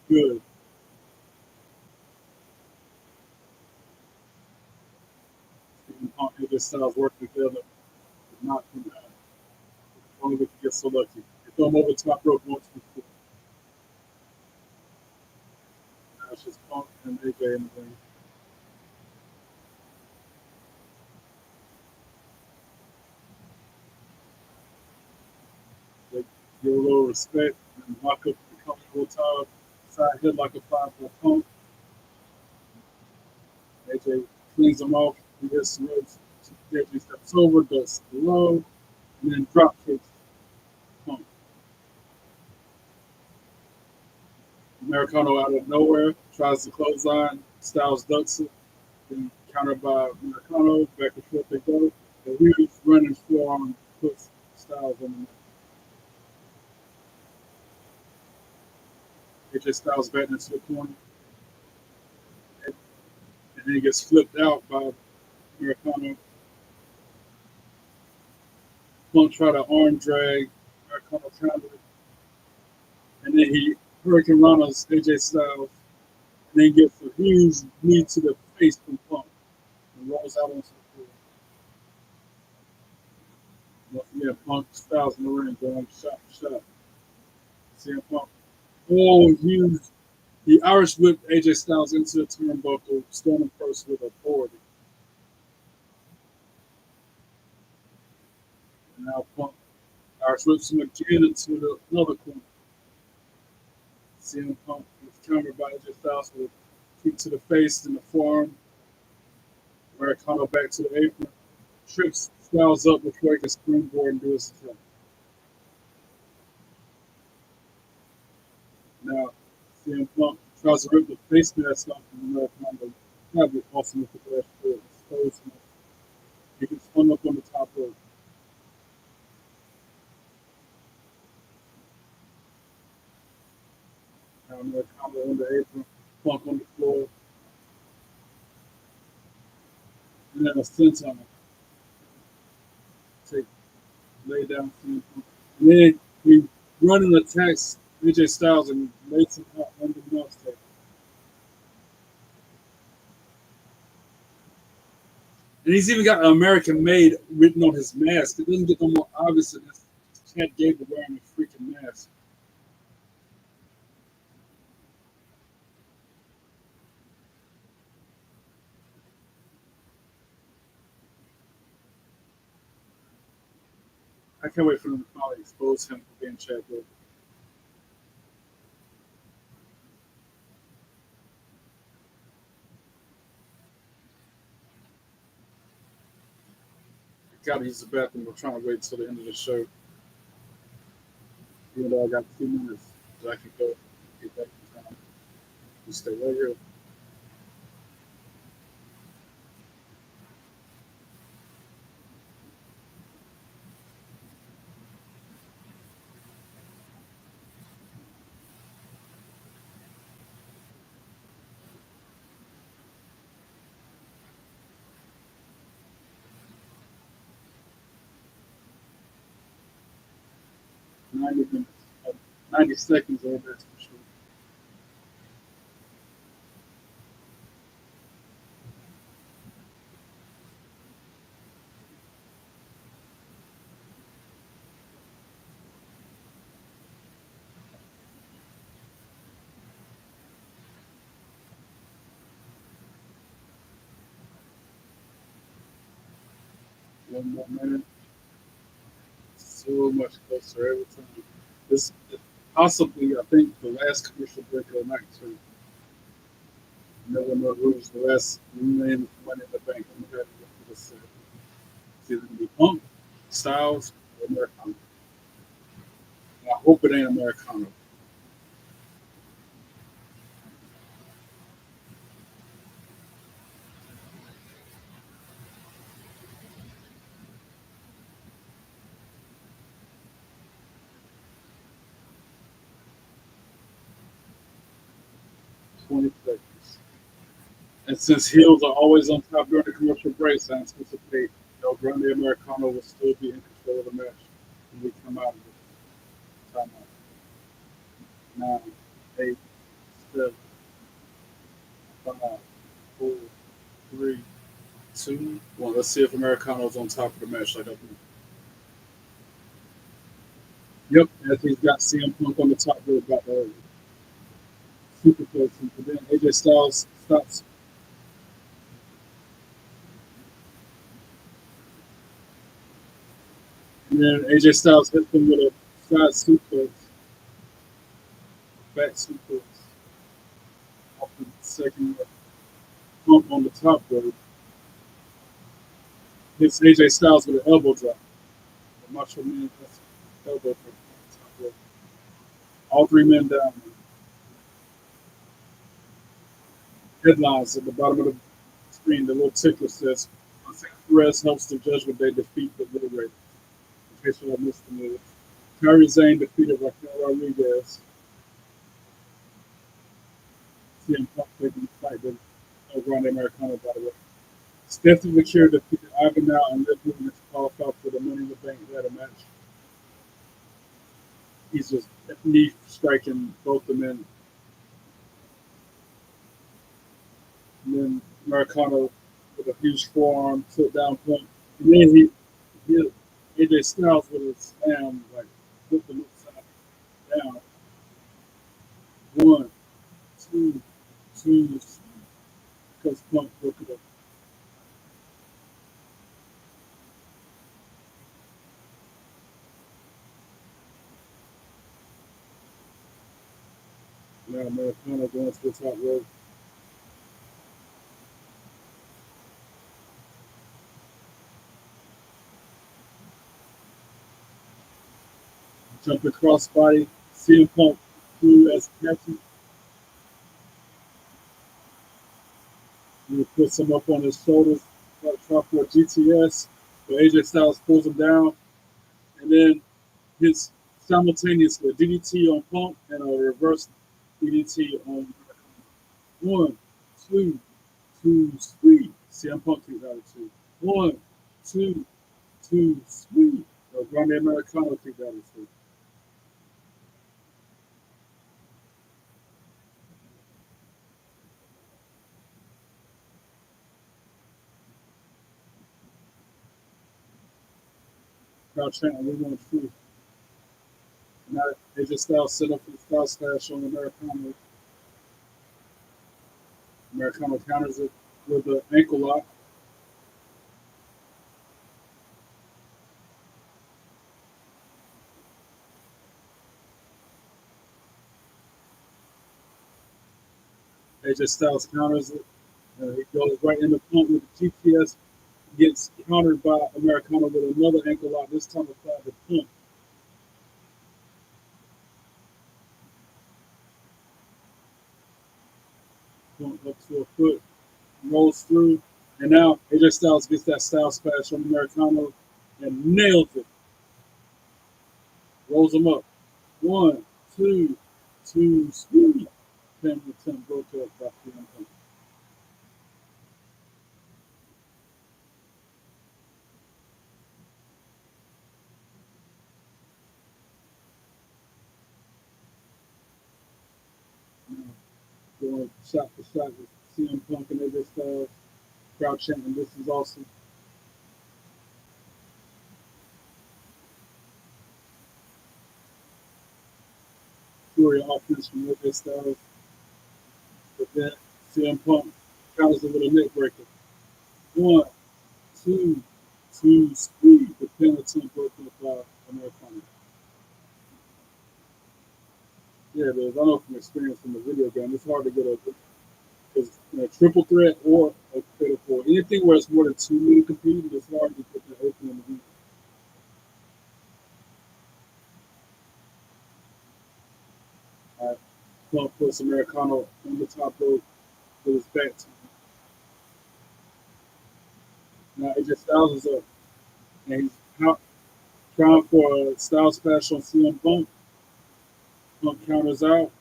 Good. CM Punk and AJ Styles working together. Not only we can get so lucky. They throw him over the top rope once before. Now it's just Punk and AJ in the ring. They give a little respect and lock up the comfortable time. Side hit like a 5 for Punk. AJ cleans him off. He gets some ropes. AJ steps over, does the low, and then drop kicks Punk. Americano out of nowhere tries to clothesline. Styles ducks it. Then countered by Americano. Back and forth they go. The huge running forearm puts Styles on the mat. AJ Styles back into the corner. And then he gets flipped out by Americano. Punk try to arm drag. Americano counter it. And then he Hurricane Rana's AJ Styles. And then gets a huge knee to the face from Punk. And rolls out onto the floor. Once again, Punk Styles in the ring going shot for shot. CM Punk. Oh, huge. He Irish whipped AJ Styles into the turnbuckle, standing first with authority. And now Punk Irish whips him again into another corner. CM Punk was countered by AJ Styles with a kick to the face and the forearm. Americano back to the apron. Trips Styles up before he can springboard and do his attack. Now, CM Punk tries to rip the face mask off from Americano, but probably awesome with the last foot. Expose him. He gets hung up on the top rope. Now, Americano on the apron. Punk on the floor. And then a senton take lay down CM Punk. And then he running attacks AJ Styles and lays him out under the mouse table. And he's even got American made written on his mask. It doesn't get no more obvious than this. Chad Gable wearing a freaking mask. I can't wait for them to finally expose him for being Chad Gable. Gotta use the bathroom. We're trying to wait until the end of the show. Even though I got 2 minutes, so I can go get back in time. You stay right here. 90 minutes. 90 seconds or that's for sure. One more minute. So much closer every time. This possibly, I think, the last commercial break of the night, too. No one knows who's the last man with money in the bank. I'm going to look for this. It's either going to be Punk, Styles, or Americano. And I hope it ain't Americano. 20 seconds. And since heels are always on top during the commercial breaks, I anticipate El Grande Americano will still be in control of the match when we come out of the timeout. 9, 8, 7, 5, 4, 3, 2, 1. Let's see if Americano's on top of the match like I do. Yep, as he's got CM Punk on the top rope about earlier. super close. And then AJ Styles stops. And then AJ Styles hits him with a side suplex, back suplex, off the second bump on the top rope. Hits AJ Styles with an elbow drop. The Macho Man has elbow drop on the top rope. All three men down. Headlines at the bottom of the screen. The little tickler says, Perez helps the Judgment Day defeat the Liberator. In case you missed the news. Kyrie Zane defeated Raquel Rodriguez. CM Punk taking the fight with Grande Americano, by the way. Stephanie McCure defeated Ivan Now and Liv Morgan to qualify for the Money in the Bank ladder match. He's just knee striking both the men. And then Americano with a huge forearm, foot down point. And then he hit AJ Styles with a slam, like flipped him upside down. One, two, because Punk broke it up. Now Americano going to the top rope. Jumping crossbody. CM Punk through as catching. He puts him up on his shoulders. Try for a GTS. But AJ Styles pulls him down. And then hits simultaneously a DDT on Punk and a reverse DDT on one, two, three. CM Punk kicked out of two. One, two, three. Grande Americano kicked out of two. Crowd chanting, we want truth. And now AJ Styles set up his Styles Clash on Americano. Americano counters it with an ankle lock. AJ Styles counters it. He goes right in the Punk with the GPS. Gets countered by Americano with another ankle lock. This time applied to Punk. Punk up to a foot, rolls through, and now AJ Styles gets that Styles Clash on Americano and nails it. Rolls him up. One, two, three. Pin attempt broke up by CM Punk. Going shot for shot with CM Punk and AJ Styles. Crowd chanting, this is awesome. Fury offense from AJ Styles. But then CM Punk counters it with a neck breaker. One, two, three. The penalty broken by Americano. Yeah, there's, I know from experience from the video game, it's hard to get a because triple threat or a fatal four. Anything where it's more than two men competing, it's hard to get the open in the week. All right, Punk puts Americano on the top rope with his back to him. Now AJ Styles is up, and he's trying for a Styles Clash on CM Punk. Punk counters out,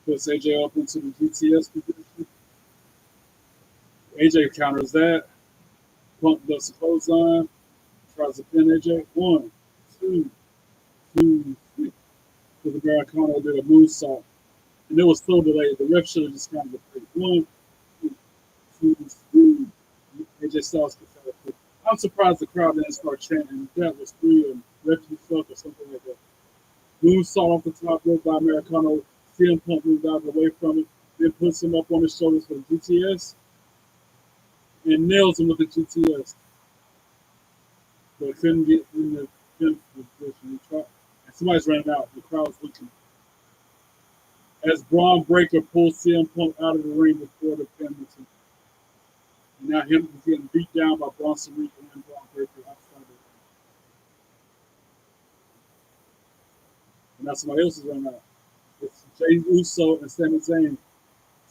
puts AJ up into the GTS position. AJ counters that. Punk does the clothesline, tries to pin AJ. One, two, three. Because Americano did a moonsault. And it was so delayed. The ref should have just counted the play. One, two, three. AJ Styles gets out of it. I'm surprised the crowd didn't start chanting. That was three and ref himself or something like that. Moonsault off the top rope by Americano. CM Punk moves out of the way from it, then puts him up on his shoulders for the GTS and nails him with the GTS. But couldn't get in the pin position. And somebody's running out. The crowd's looking. As Braun Breaker pulls CM Punk out of the ring before the pin attempt. And now him getting beat down by Bronson Reed and Braun Breaker outside the ring. And now somebody else is running out. It's Jey Uso and Sami Zayn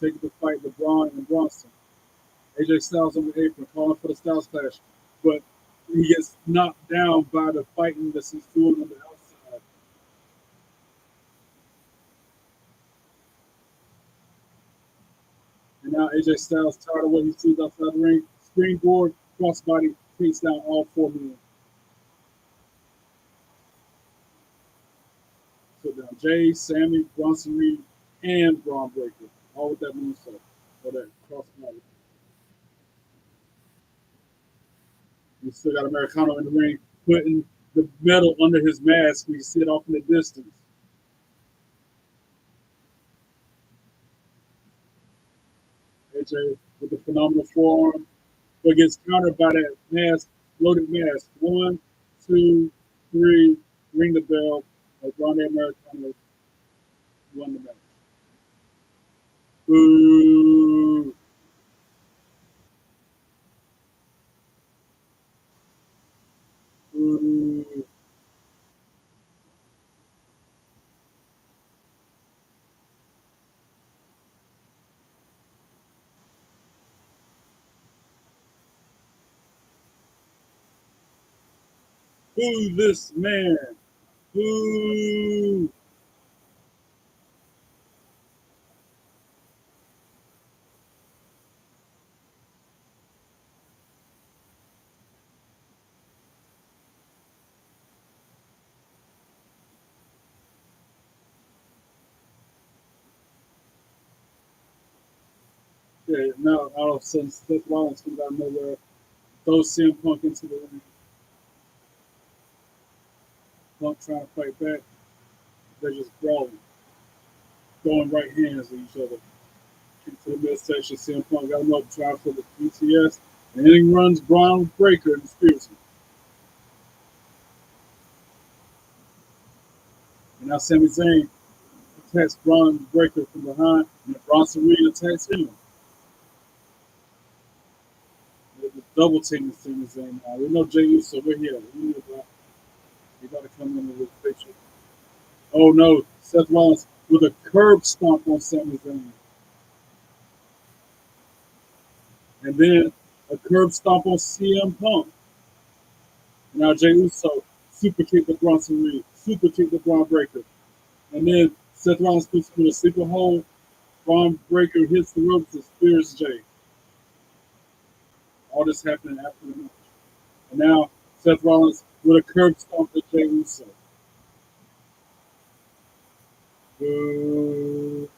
taking the fight with Braun and Bronson. AJ Styles on the apron, calling for the Styles Clash. But he gets knocked down by the fighting that he's doing on the outside. And now AJ Styles, tired of what he sees outside the ring, springboard, crossbody, takes down all four men. So down Jay, Sammy, Bronson Reed, and Braun Breaker. All with that moonsault. Or that crossbody. We still got Americano in the ring, putting the metal under his mask. We see it off in the distance. AJ with the phenomenal forearm, but gets countered by that mask, loaded mask. 1, 2, 3, ring the bell. Grande Americano won the match. Boo! Boo! Boo this man! Boo! Yeah, now all of a sudden Seth Rollins comes out of nowhere, throws CM Punk into the ring. Punk trying to fight back. They're just brawling, throwing right hands at each other. Into the midsection, CM Punk got him up, trying for the PTS, and then he runs Braun Breaker and spears him. And now Sami Zayn attacks Braun Breaker from behind, and Bronson Reed attacks him. They're double teaming Sami Zayn now. We know Jey Uso, we're here. We got to come in with this picture. Oh no, Seth Rollins with a curb stomp on Sami Zayn. And then a curb stomp on CM Punk. And now Jey Uso super kick the Bronson Reed, super kick the Braun Breaker. And then Seth Rollins puts him in a sleeper hold. Braun Breaker hits the ropes and spears Jey. All this happening after the match. And now Seth Rollins with a curb stomp at Jey Uso. Boo.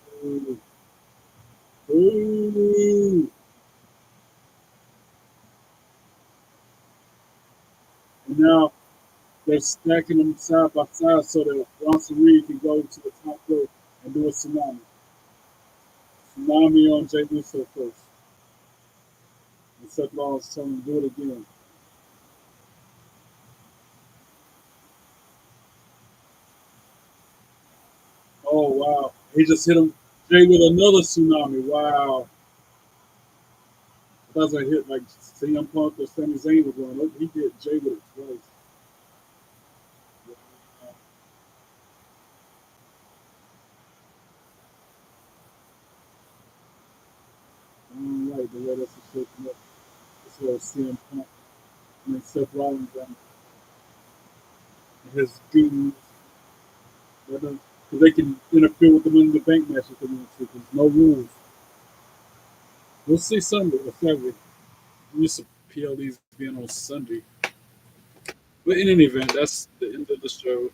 Boo. And now they're stacking them side by side so that Bronson Reed can go to the top rope and do a tsunami. Tsunami on Jey Uso first. And Seth Rollins telling him to do it again. Oh, wow. He just hit him, Jey, with another tsunami. Wow. It doesn't hit like CM Punk or Sami Zayn was going. He did Jey with it twice. All right, the way that's shaking up. This was CM Punk. And then Seth Rollins and his goons. Because they can interfere with the Money in the Bank match if they want to. There's no rules. We'll see Sunday or Saturday. I'm used to PLEs being on Sunday. But in any event, that's the end of the show.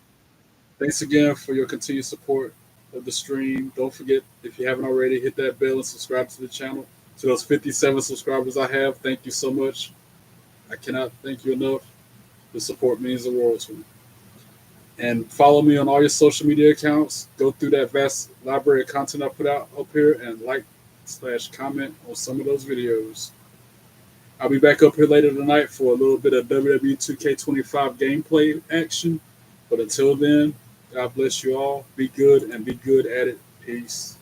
Thanks again for your continued support of the stream. Don't forget, if you haven't already, hit that bell and subscribe to the channel. To those 57 subscribers I have, thank you so much. I cannot thank you enough. The support means the world to me. And follow me on all your social media accounts. Go through that vast library of content I put out up here and like/comment on some of those videos. I'll be back up here later tonight for a little bit of WWE 2K25 gameplay action. But until then, God bless you all. Be good and be good at it. Peace.